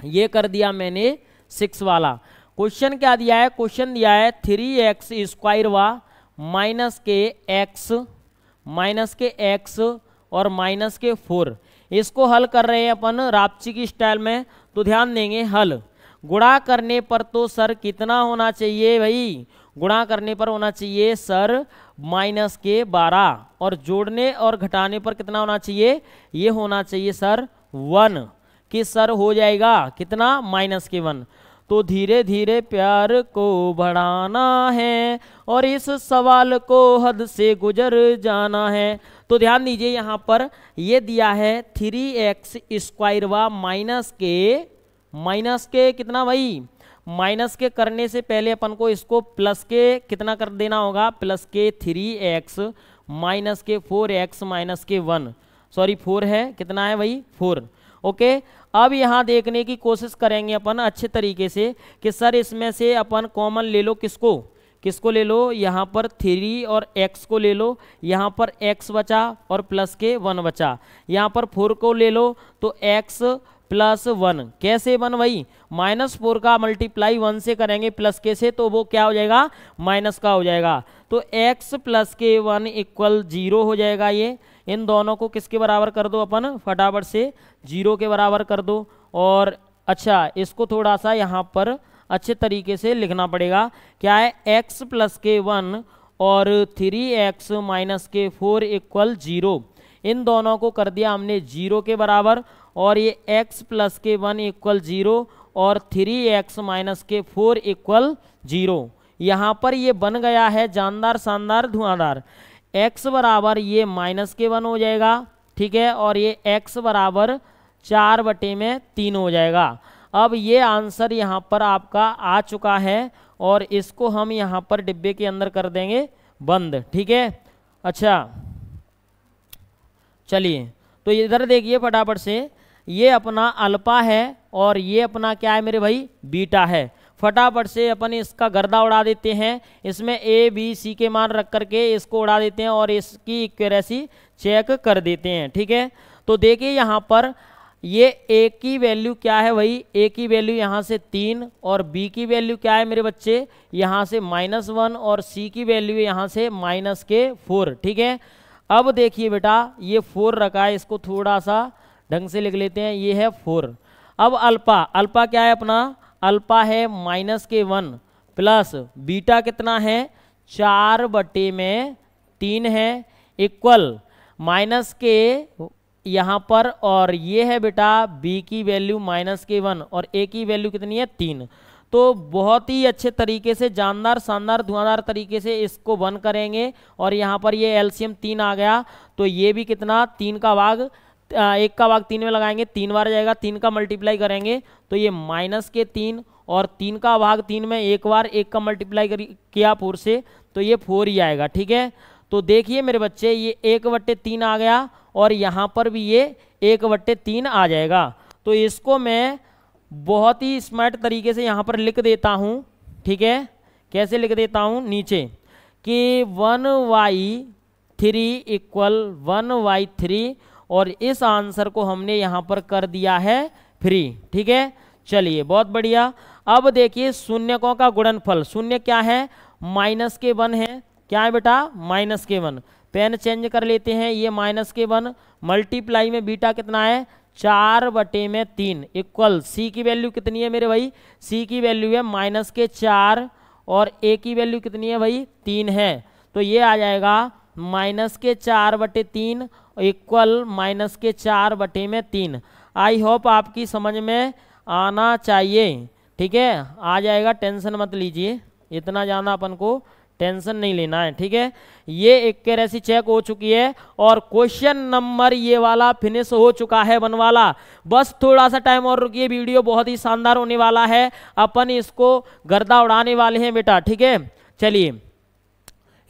A: ये कर दिया मैंने 6 वाला। क्वेश्चन क्या दिया है? क्वेश्चन दिया है 3x स्क्वायर वा माइनस के x और माइनस के 4। इसको हल कर रहे हैं अपन रापची की स्टाइल में, तो ध्यान देंगे। हल गुणा करने पर तो सर कितना होना चाहिए भाई? गुणा करने पर होना चाहिए सर माइनस के 12, और जोड़ने और घटाने पर कितना होना चाहिए? ये होना चाहिए सर 1, कि सर हो जाएगा कितना? माइनस के 1। तो धीरे धीरे प्यार को बढ़ाना है और इस सवाल को हद से गुजर जाना है। तो ध्यान दीजिए, यहाँ पर ये दिया है 3x स्क्वायर व माइनस के कितना भाई? माइनस के करने से पहले अपन को इसको प्लस के कितना कर देना होगा? प्लस के 3x माइनस के 4x माइनस के 1, सॉरी 4 है, कितना है भाई? 4। ओके, अब यहाँ देखने की कोशिश करेंगे अपन अच्छे तरीके से कि सर इसमें से अपन कॉमन ले लो। किसको ले लो? यहाँ पर 3 और x को ले लो, यहाँ पर x बचा और प्लस के 1 बचा। यहाँ पर 4 को ले लो तो x प्लस 1। कैसे 1 भाई? -4 का मल्टीप्लाई 1 से करेंगे प्लस के से, तो वो क्या हो जाएगा? माइनस का हो जाएगा। तो x प्लस के 1 इक्वल 0 हो जाएगा। ये इन दोनों को किसके बराबर कर दो अपन? फटाफट से 0 के बराबर कर दो। और अच्छा, इसको थोड़ा सा यहाँ पर अच्छे तरीके से लिखना पड़ेगा। क्या है? x प्लस के 1 और 3x माइनस के 4 इक्वल 0। इन दोनों को कर दिया हमने 0 के बराबर, और ये x प्लस के 1 इक्वल 0 और 3x माइनस के 4 इक्वल 0। यहाँ पर ये बन गया है जानदार शानदार धुआंधार। x बराबर ये माइनस के 1 हो जाएगा, ठीक है, और ये x बराबर 4/3 हो जाएगा। अब ये आंसर यहाँ पर आपका आ चुका है, और इसको हम यहाँ पर डिब्बे के अंदर कर देंगे बंद। ठीक है, अच्छा चलिए, तो इधर देखिए फटाफट से, ये अपना अल्फा है और ये अपना क्या है मेरे भाई? बीटा है। फटाफट से अपन इसका गर्दा उड़ा देते हैं, इसमें a b c के मान रख करके इसको उड़ा देते हैं और इसकी एक्यूरेसी चेक कर देते हैं। ठीक है, तो देखिए यहाँ पर ये a की वैल्यू क्या है भाई? a की वैल्यू यहाँ से 3, और b की वैल्यू क्या है मेरे बच्चे? यहाँ से -1, और c की वैल्यू यहाँ से -4। ठीक है, अब देखिए बेटा ये 4 रखा है, इसको थोड़ा सा ढंग से लिख लेते हैं, ये है 4। अब अल्फा क्या है अपना? अल्फा है -1 प्लस बीटा कितना है? 4/3 है, इक्वल माइनस के यहाँ पर, और ये है बेटा b की वैल्यू -1 और a की वैल्यू कितनी है? 3। तो बहुत ही अच्छे तरीके से जानदार शानदार धुआंधार तरीके से इसको बंद करेंगे, और यहाँ पर ये एलसीएम 3 आ गया, तो ये भी कितना? 3 का भाग 1 का भाग 3 में लगाएंगे, 3 बार जाएगा, 3 का मल्टीप्लाई करेंगे तो ये -3, और 3 का भाग 3 में 1 बार 1 का मल्टीप्लाई किया 4 से, तो ये 4 ही आएगा। ठीक है, तो देखिए मेरे बच्चे ये 1/3 आ गया, और यहाँ पर भी ये 1/3 आ जाएगा। तो इसको मैं बहुत ही स्मार्ट तरीके से यहाँ पर लिख देता हूँ। ठीक है, कैसे लिख देता हूँ? नीचे कि 1/3 इक्वल 1/3, और इस आंसर को हमने यहाँ पर कर दिया है फ्री। ठीक है, चलिए बहुत बढ़िया। अब देखिए शून्यकों का गुणनफल, शून्य क्या है? -1 है। क्या है बेटा? -1। पेन चेंज कर लेते हैं, ये -1 मल्टीप्लाई में बीटा कितना है? 4/3 इक्वल c की वैल्यू कितनी है मेरे भाई? c की वैल्यू है -4, और a की वैल्यू कितनी है भाई? 3 है, तो ये आ जाएगा -4/3 इक्वल -4/3। आई होप आपकी समझ में आना चाहिए। ठीक है, आ जाएगा, टेंशन मत लीजिए, इतना ज़्यादा अपन को टेंशन नहीं लेना है। ठीक है, ये एक्यूरेसी चेक हो चुकी है और क्वेश्चन नंबर ये वाला फिनिश हो चुका है वन वाला। बस थोड़ा सा टाइम और रुकिए, वीडियो बहुत ही शानदार होने वाला है, अपन इसको गर्दा उड़ाने वाले हैं बेटा। ठीक है, चलिए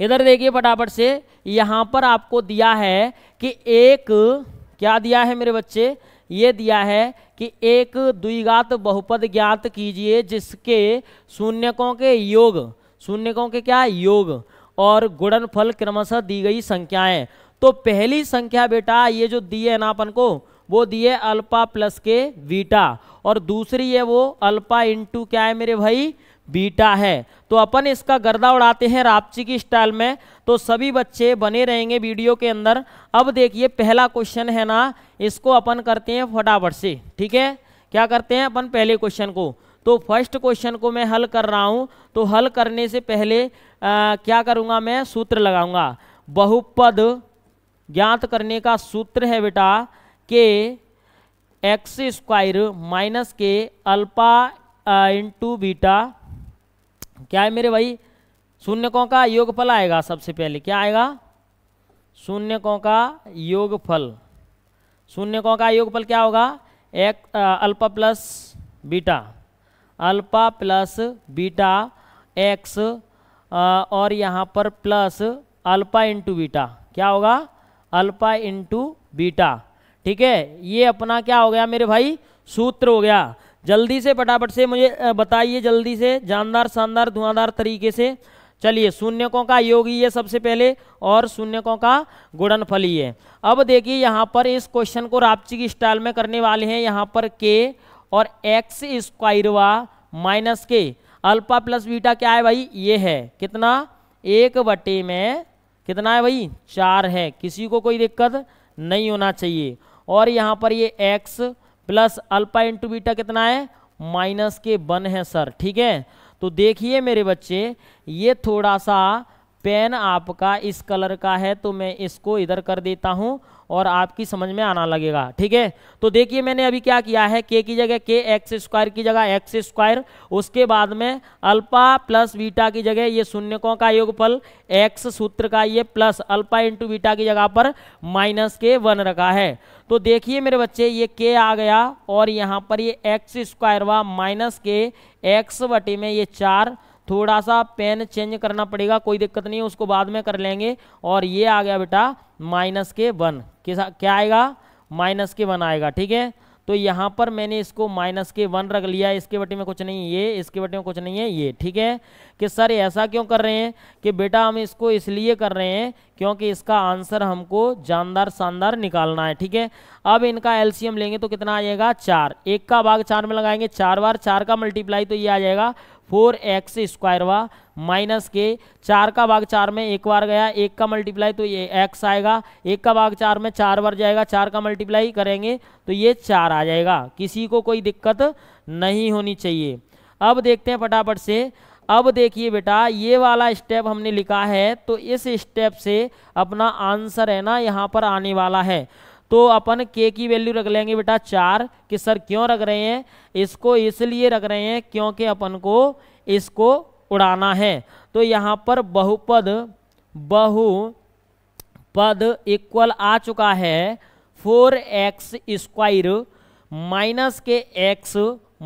A: इधर देखिए फटाफट से, यहाँ पर आपको दिया है कि एक, क्या दिया है मेरे बच्चे, ये दिया है कि एक द्विघात बहुपद ज्ञात कीजिए जिसके शून्यकों के योग, शून्यकों के क्या योग और गुणनफल क्रमशः दी गई संख्याएं। तो पहली संख्या बेटा ये जो दी है ना अपन को, वो दी है अल्फा प्लस के बीटा, और दूसरी है वो अल्फा इंटू क्या है मेरे भाई, बीटा है। तो अपन इसका गर्दा उड़ाते हैं रापची की स्टाइल में, तो सभी बच्चे बने रहेंगे वीडियो के अंदर। अब देखिए पहला क्वेश्चन है ना, इसको अपन करते हैं फटाफट से। ठीक है, क्या करते हैं अपन पहले क्वेश्चन को, तो फर्स्ट क्वेश्चन को मैं हल कर रहा हूं। तो हल करने से पहले क्या करूंगा मैं, सूत्र लगाऊंगा। बहुपद ज्ञात करने का सूत्र है बेटा के एक्स स्क्वायर माइनस के अल्फा इंटू बीटा, क्या है मेरे भाई, शून्यकों का योगफल आएगा। सबसे पहले क्या आएगा, शून्यकों का योगफल। शून्यकों का योगफल क्या होगा, एक alpha plus beta, alpha plus beta x और यहाँ पर प्लस अल्फा इंटू बीटा, क्या होगा, अल्फा इंटू बीटा। ठीक है, ये अपना क्या हो गया मेरे भाई, सूत्र हो गया। जल्दी से फटाफट से मुझे बताइए, जल्दी से, जानदार शानदार धुआंधार तरीके से। चलिए, शून्यकों का योग ही है सबसे पहले और शून्यकों का गुणनफल ही है। अब देखिए यहाँ पर इस क्वेश्चन को रापची की स्टाइल में करने वाले हैं। यहाँ पर के और एक्स स्क्वायर वा माइनस के अल्फा प्लस बीटा क्या है भाई, ये है कितना, 1 में कितना है भाई, 4 है। किसी को कोई दिक्कत नहीं होना चाहिए। और यहाँ पर ये x plus alpha into beta कितना है, -1 है सर। ठीक है, तो देखिए मेरे बच्चे, ये थोड़ा सा पेन आपका इस कलर का है, तो मैं इसको इधर कर देता हूँ और आपकी समझ में आना लगेगा। ठीक है, तो देखिए मैंने अभी क्या किया है, के की जगह के, एक्स स्क्वायर की जगह एक्स स्क्वायर, उसके बाद में अल्फा प्लस बीटा की जगह ये शून्यकों का योगफल एक्स सूत्र का, ये प्लस अल्फा इंटू बीटा की जगह पर -1 रखा है। तो देखिए मेरे बच्चे, ये के आ गया और यहाँ पर ये एक्स स्क्वायर वा माइनस के एक्स बटे में ये 4, थोड़ा सा पेन चेंज करना पड़ेगा, कोई दिक्कत नहीं है, उसको बाद में कर लेंगे। और ये आ गया बेटा -1, क्या आएगा, -1 आएगा। ठीक है, तो यहाँ पर मैंने इसको -1 रख लिया, इसके बटे में कुछ नहीं, ये इसके बटे में कुछ नहीं है, ये। ठीक है, कि सर ऐसा क्यों कर रहे हैं, कि बेटा हम इसको इसलिए कर रहे हैं क्योंकि इसका आंसर हमको जानदार शानदार निकालना है। ठीक है, अब इनका एलसीएम लेंगे तो कितना आ जाएगा, 4, 1 का भाग 4 में लगाएंगे 4 बार, 4 का मल्टीप्लाई तो ये आ जाएगा 4x स्क्वायर वा माइनस के 4 का भाग 4 में 1 बार गया, 1 का मल्टीप्लाई तो ये x आएगा, 1 का भाग 4 में 4 बार जाएगा, 4 का मल्टीप्लाई करेंगे तो ये 4 आ जाएगा। किसी को कोई दिक्कत नहीं होनी चाहिए। अब देखते हैं फटाफट से। अब देखिए बेटा, ये वाला स्टेप हमने लिखा है, तो इस स्टेप से अपना आंसर है ना यहाँ पर आने वाला है। तो अपन के की वैल्यू रख लेंगे बेटा 4, कि सर क्यों रख रहे हैं, इसको इसलिए रख रहे हैं क्योंकि अपन को इसको उड़ाना है। तो यहाँ पर बहुपद इक्वल आ चुका है 4x स्क्वायर माइनस के x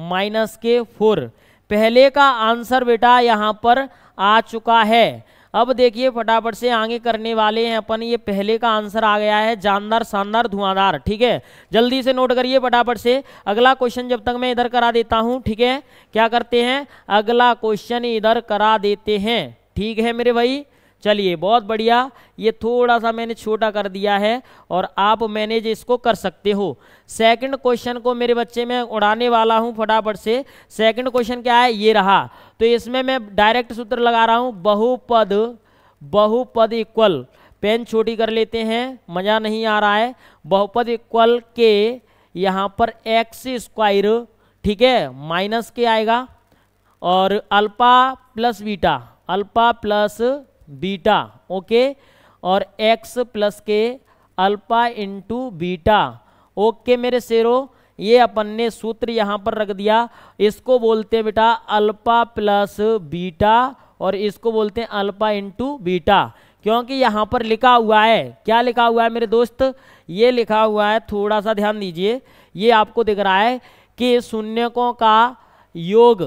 A: माइनस के 4। पहले का आंसर बेटा यहाँ पर आ चुका है। अब देखिए फटाफट से आगे करने वाले हैं अपन, ये पहले का आंसर आ गया है, जानदार शानदार धुआंधार। ठीक है, जल्दी से नोट करिए फटाफट से। अगला क्वेश्चन जब तक मैं इधर करा देता हूं। ठीक है, क्या करते हैं, अगला क्वेश्चन इधर करा देते हैं। ठीक है मेरे भाई, चलिए बहुत बढ़िया। ये थोड़ा सा मैंने छोटा कर दिया है और आप मैनेज इसको कर सकते हो। सेकंड क्वेश्चन को मेरे बच्चे में उड़ाने वाला हूं फटाफट से। सेकंड क्वेश्चन क्या है, ये रहा। तो इसमें मैं डायरेक्ट सूत्र लगा रहा हूं, बहुपद इक्वल, पेन छोटी कर लेते हैं, मज़ा नहीं आ रहा है। बहुपद इक्वल के यहाँ पर एक्स स्क्वायर, ठीक है, माइनस के आएगा और alpha plus beta, alpha plus beta, okay. और x प्लस के अल्फा इंटू बीटा। ओके मेरे शेरों, ये अपन ने सूत्र यहाँ पर रख दिया। इसको बोलते हैं बेटा अल्फा प्लस बीटा और इसको बोलते हैं अल्फा इंटू बीटा, क्योंकि यहाँ पर लिखा हुआ है, क्या लिखा हुआ है मेरे दोस्त, ये लिखा हुआ है, थोड़ा सा ध्यान दीजिए, ये आपको दिख रहा है कि शून्यकों का योग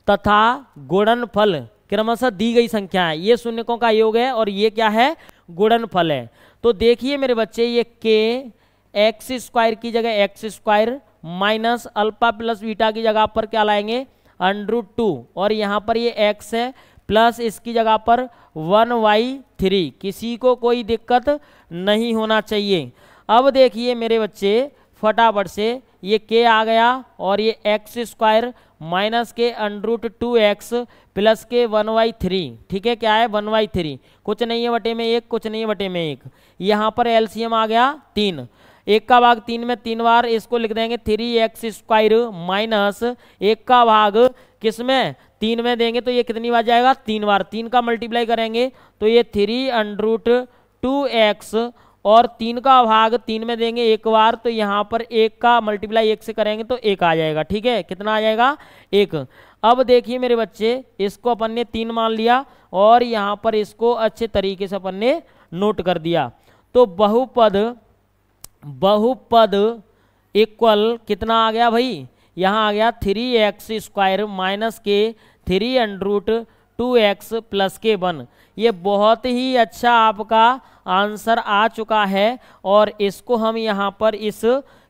A: तथा गुणनफल क्रमशः दी गई संख्या है। ये शून्यकों का योग है और ये क्या है, गुणनफल है। तो देखिए मेरे बच्चे, ये के एक्स स्क्वायर की जगह x square minus alpha plus beta की जगह पर क्या लाएंगे, √2, और यहाँ पर ये x है प्लस इसकी जगह पर 1/3। किसी को कोई दिक्कत नहीं होना चाहिए। अब देखिए मेरे बच्चे फटाफट से, ये k आ गया और ये एक्स स्क्वायर माइनस के √2x प्लस के 1/3, ठीक है, क्या है 1/3, कुछ नहीं है बटे में 1, कुछ नहीं है बटे में 1। यहाँ पर एलसीएम आ गया 3, 1 का भाग 3 में 3 बार, इसको लिख देंगे 3x स्क्वायर माइनस 1 का भाग किस में 3 में देंगे तो ये कितनी बार जाएगा, 3 बार, 3 का मल्टीप्लाई करेंगे तो ये 3√2x और 3 का भाग 3 में देंगे 1 बार, तो यहाँ पर 1 का मल्टीप्लाई 1 से करेंगे तो 1 आ जाएगा, ठीक है, कितना आ जाएगा 1। अब देखिए मेरे बच्चे, इसको अपन ने 3 मान लिया और यहाँ पर इसको अच्छे तरीके से अपन ने नोट कर दिया। तो बहुपद इक्वल कितना आ गया भाई, यहाँ आ गया 3x स्क्वायर माइनस के 3√2x प्लस के 1। ये बहुत ही अच्छा आपका आंसर आ चुका है और इसको हम यहाँ पर इस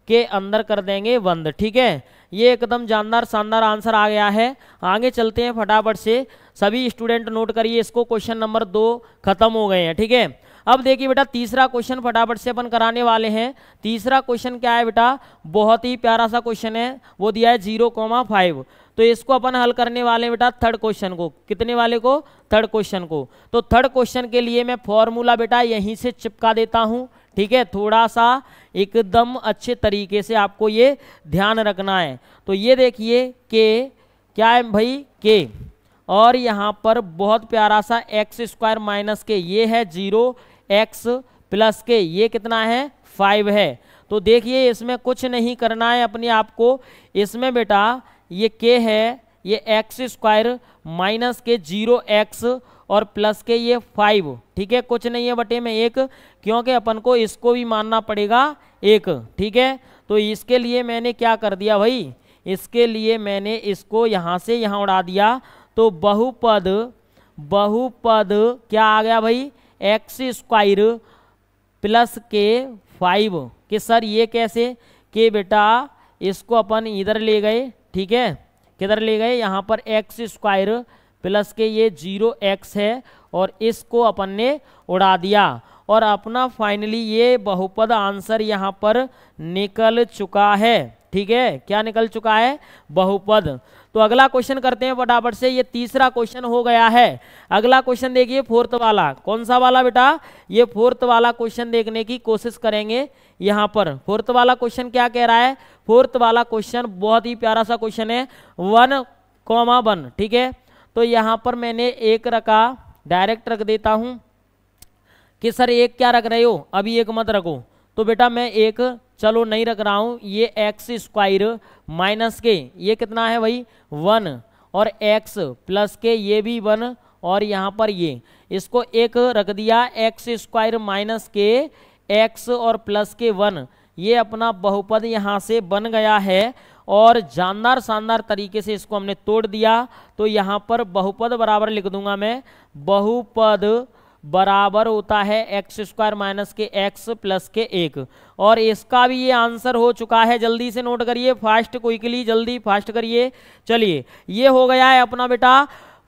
A: के अंदर कर देंगे बंद, ठीक है। ये एकदम जानदार शानदार आंसर आ गया है। आगे चलते हैं फटाफट से, सभी स्टूडेंट नोट करिए इसको, क्वेश्चन नंबर 2 खत्म हो गए हैं, ठीक है। अब देखिए बेटा तीसरा क्वेश्चन फटाफट से अपन कराने वाले हैं। तीसरा क्वेश्चन क्या है बेटा, बहुत ही प्यारा सा क्वेश्चन है, वो दिया है 0,5। तो इसको अपन हल करने वाले हैं बेटा थर्ड क्वेश्चन को, कितने वाले को, थर्ड क्वेश्चन को। तो थर्ड क्वेश्चन के लिए मैं फॉर्मूला बेटा यहीं से चिपका देता हूँ, ठीक है, थोड़ा सा एकदम अच्छे तरीके से आपको ये ध्यान रखना है। तो ये देखिए के क्या है भाई, के, और यहाँ पर बहुत प्यारा सा एक्स स्क्वायर माइनस के, ये है 0x प्लस के, ये कितना है 5 है। तो देखिए इसमें कुछ नहीं करना है अपने आप को, इसमें बेटा ये k है, ये एक्स स्क्वायर माइनस के 0x और प्लस के ये 5, ठीक है, कुछ नहीं है बटे में 1, क्योंकि अपन को इसको भी मानना पड़ेगा 1, ठीक है। तो इसके लिए मैंने क्या कर दिया भाई, इसके लिए मैंने इसको यहाँ से यहाँ उड़ा दिया। तो बहुपद क्या आ गया भाई, एक्स स्क्वायर प्लस के 5 कि सर ये कैसे, कि बेटा इसको अपन इधर ले गए, ठीक है, किधर ले गए, यहाँ पर एक्स स्क्वायर प्लस के ये 0x है और इसको अपन ने उड़ा दिया और अपना फाइनली ये बहुपद आंसर यहाँ पर निकल चुका है, ठीक है, क्या निकल चुका है, बहुपद। तो अगला क्वेश्चन करते हैं फटाफट से, ये तीसरा क्वेश्चन हो गया है। अगला क्वेश्चन देखिए फोर्थ वाला, कौन सा वाला बेटा, ये फोर्थ वाला क्वेश्चन देखने की कोशिश करेंगे। यहाँ पर फोर्थ वाला क्वेश्चन क्या कह रहा है, फोर्थ वाला क्वेश्चन बहुत ही प्यारा सा क्वेश्चन है, 1,1, ठीक है। तो यहाँ पर मैंने 1 रखा, डायरेक्ट रख देता हूँ कि सर 1 क्या रख रहे हो, अभी 1 मत रखो, तो बेटा मैं 1 चलो नहीं रख रहा हूँ, ये एक्स स्क्वायर माइनस के ये कितना है भाई 1 और x प्लस के ये भी 1 और यहाँ पर ये इसको 1 रख दिया, एक्स स्क्वायर माइनस के x और प्लस के 1, ये अपना बहुपद यहाँ से बन गया है और जानदार शानदार तरीके से इसको हमने तोड़ दिया। तो यहाँ पर बहुपद बराबर लिख दूंगा मैं, बहुपद बराबर होता है एक्स स्क्वायर माइनस के एक्स प्लस के 1 और इसका भी ये आंसर हो चुका है। जल्दी से नोट करिए, फास्ट क्विकली, जल्दी फास्ट करिए। चलिए ये हो गया है अपना बेटा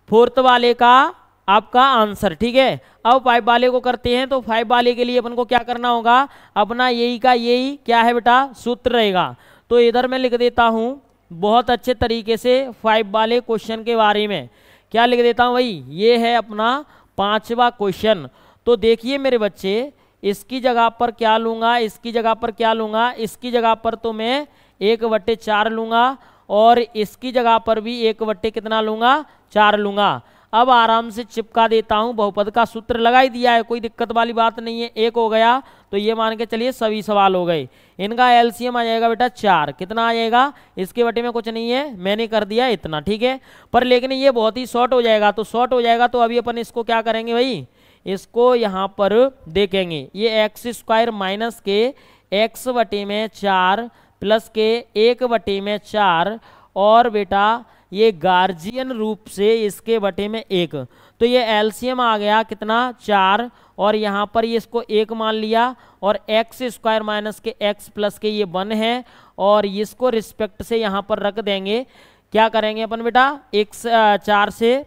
A: फोर्थ वाले का आपका आंसर, ठीक है। अब 5 वाले को करते हैं। तो 5 वाले के लिए अपन को क्या करना होगा, अपना यही का यही क्या है बेटा सूत्र रहेगा। तो इधर मैं लिख देता हूँ बहुत अच्छे तरीके से 5 वाले क्वेश्चन के बारे में, क्या लिख देता हूँ भाई, ये है अपना 5वां क्वेश्चन। तो देखिए मेरे बच्चे, इसकी जगह पर क्या लूँगा, इसकी जगह पर क्या लूँगा, इसकी जगह पर तो मैं 1/4 लूँगा और इसकी जगह पर भी 1/4 कितना लूँगा 4 लूँगा। अब आराम से चिपका देता हूं, बहुपद का सूत्र लगा ही दिया है, कोई दिक्कत वाली बात नहीं है। एक हो गया तो ये मान के चलिए सभी सवाल हो गए। इनका एलसीएम आ जाएगा बेटा 4, कितना आ जाएगा, इसके बटे में कुछ नहीं है, मैंने कर दिया इतना, ठीक है। पर लेकिन ये बहुत ही शॉर्ट हो जाएगा, तो शॉर्ट हो जाएगा तो अभी अपन इसको क्या करेंगे भाई, इसको यहाँ पर देखेंगे, ये एक्स स्क्वायर माइनस के एक्स बटे में 4 प्लस के 1 बटे में 4 और बेटा ये गार्जियन रूप से इसके बटे में 1, तो ये एलसीएम आ गया कितना 4 और यहाँ पर ये इसको 1 मान लिया और एक्स स्क्वायर माइनस के एक्स प्लस के ये 1 है और इसको रिस्पेक्ट से यहाँ पर रख देंगे। क्या करेंगे अपन बेटा, 4 से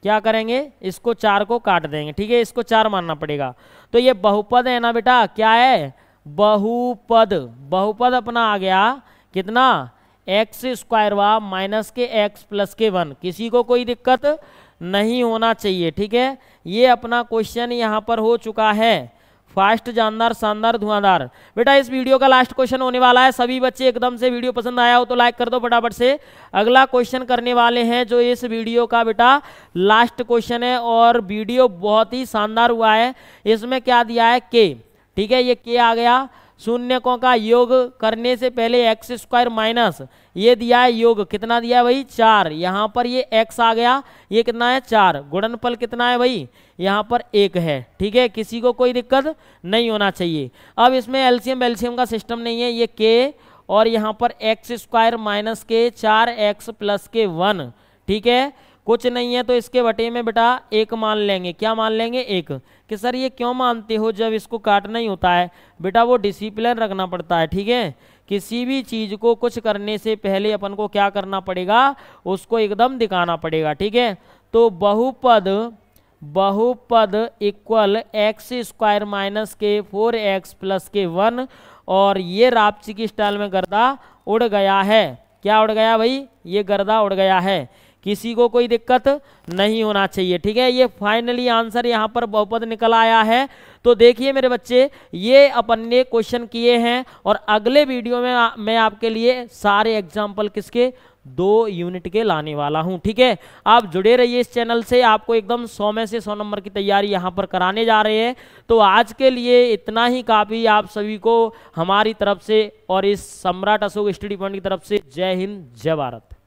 A: क्या करेंगे, इसको 4 को काट देंगे, ठीक है, इसको 4 मानना पड़ेगा। तो ये बहुपद है ना बेटा, क्या है, बहुपद। बहुपद अपना आ गया कितना, एक्स स्क्वायर वा माइनस के एक्स प्लस के 1, किसी को कोई दिक्कत नहीं होना चाहिए, ठीक है। ये अपना क्वेश्चन यहाँ पर हो चुका है, फास्ट, जानदार, शानदार, धुआंधार। बेटा इस वीडियो का लास्ट क्वेश्चन होने वाला है, सभी बच्चे एकदम से वीडियो पसंद आया हो तो लाइक कर दो फटाफट से। अगला क्वेश्चन करने वाले हैं जो इस वीडियो का बेटा लास्ट क्वेश्चन है और वीडियो बहुत ही शानदार हुआ है। इसमें क्या दिया है, के, ठीक है, ये के आ गया, शून्यकों का योग करने से पहले एक्स स्क्वायर माइनस ये दिया है योग, कितना दिया है भाई 4, यहाँ पर ये x आ गया, ये कितना है 4, गुणनफल कितना है भाई, यहाँ पर 1 है, ठीक है, किसी को कोई दिक्कत नहीं होना चाहिए। अब इसमें एलसीएम का सिस्टम नहीं है, ये k और यहाँ पर एक्स स्क्वायर माइनस के 4x प्लस के 1, ठीक है, कुछ नहीं है तो इसके बटे में बेटा 1 मान लेंगे, क्या मान लेंगे 1। कि सर ये क्यों मानते हो, जब इसको काटना ही होता है बेटा, वो डिसिप्लिन रखना पड़ता है, ठीक है। किसी भी चीज को कुछ करने से पहले अपन को क्या करना पड़ेगा, उसको एकदम दिखाना पड़ेगा, ठीक है। तो बहुपद इक्वल एक्स स्क्वायर माइनस के 4x प्लस के 1 और ये रापची की स्टाइल में गर्दा उड़ गया है, क्या उड़ गया भाई, ये गर्दा उड़ गया है, किसी को कोई दिक्कत नहीं होना चाहिए, ठीक है। ये फाइनली आंसर यहाँ पर बहुपद निकल आया है। तो देखिए मेरे बच्चे, ये अपन ने क्वेश्चन किए हैं और अगले वीडियो में मैं आपके लिए सारे एग्जाम्पल किसके, 2 यूनिट के लाने वाला हूं, ठीक है। आप जुड़े रहिए इस चैनल से, आपको एकदम 100 में से 100 नंबर की तैयारी यहाँ पर कराने जा रहे हैं। तो आज के लिए इतना ही काफ़ी, आप सभी को हमारी तरफ से और इस सम्राट अशोक स्टडी पॉइंट की तरफ से जय हिंद, जय भारत।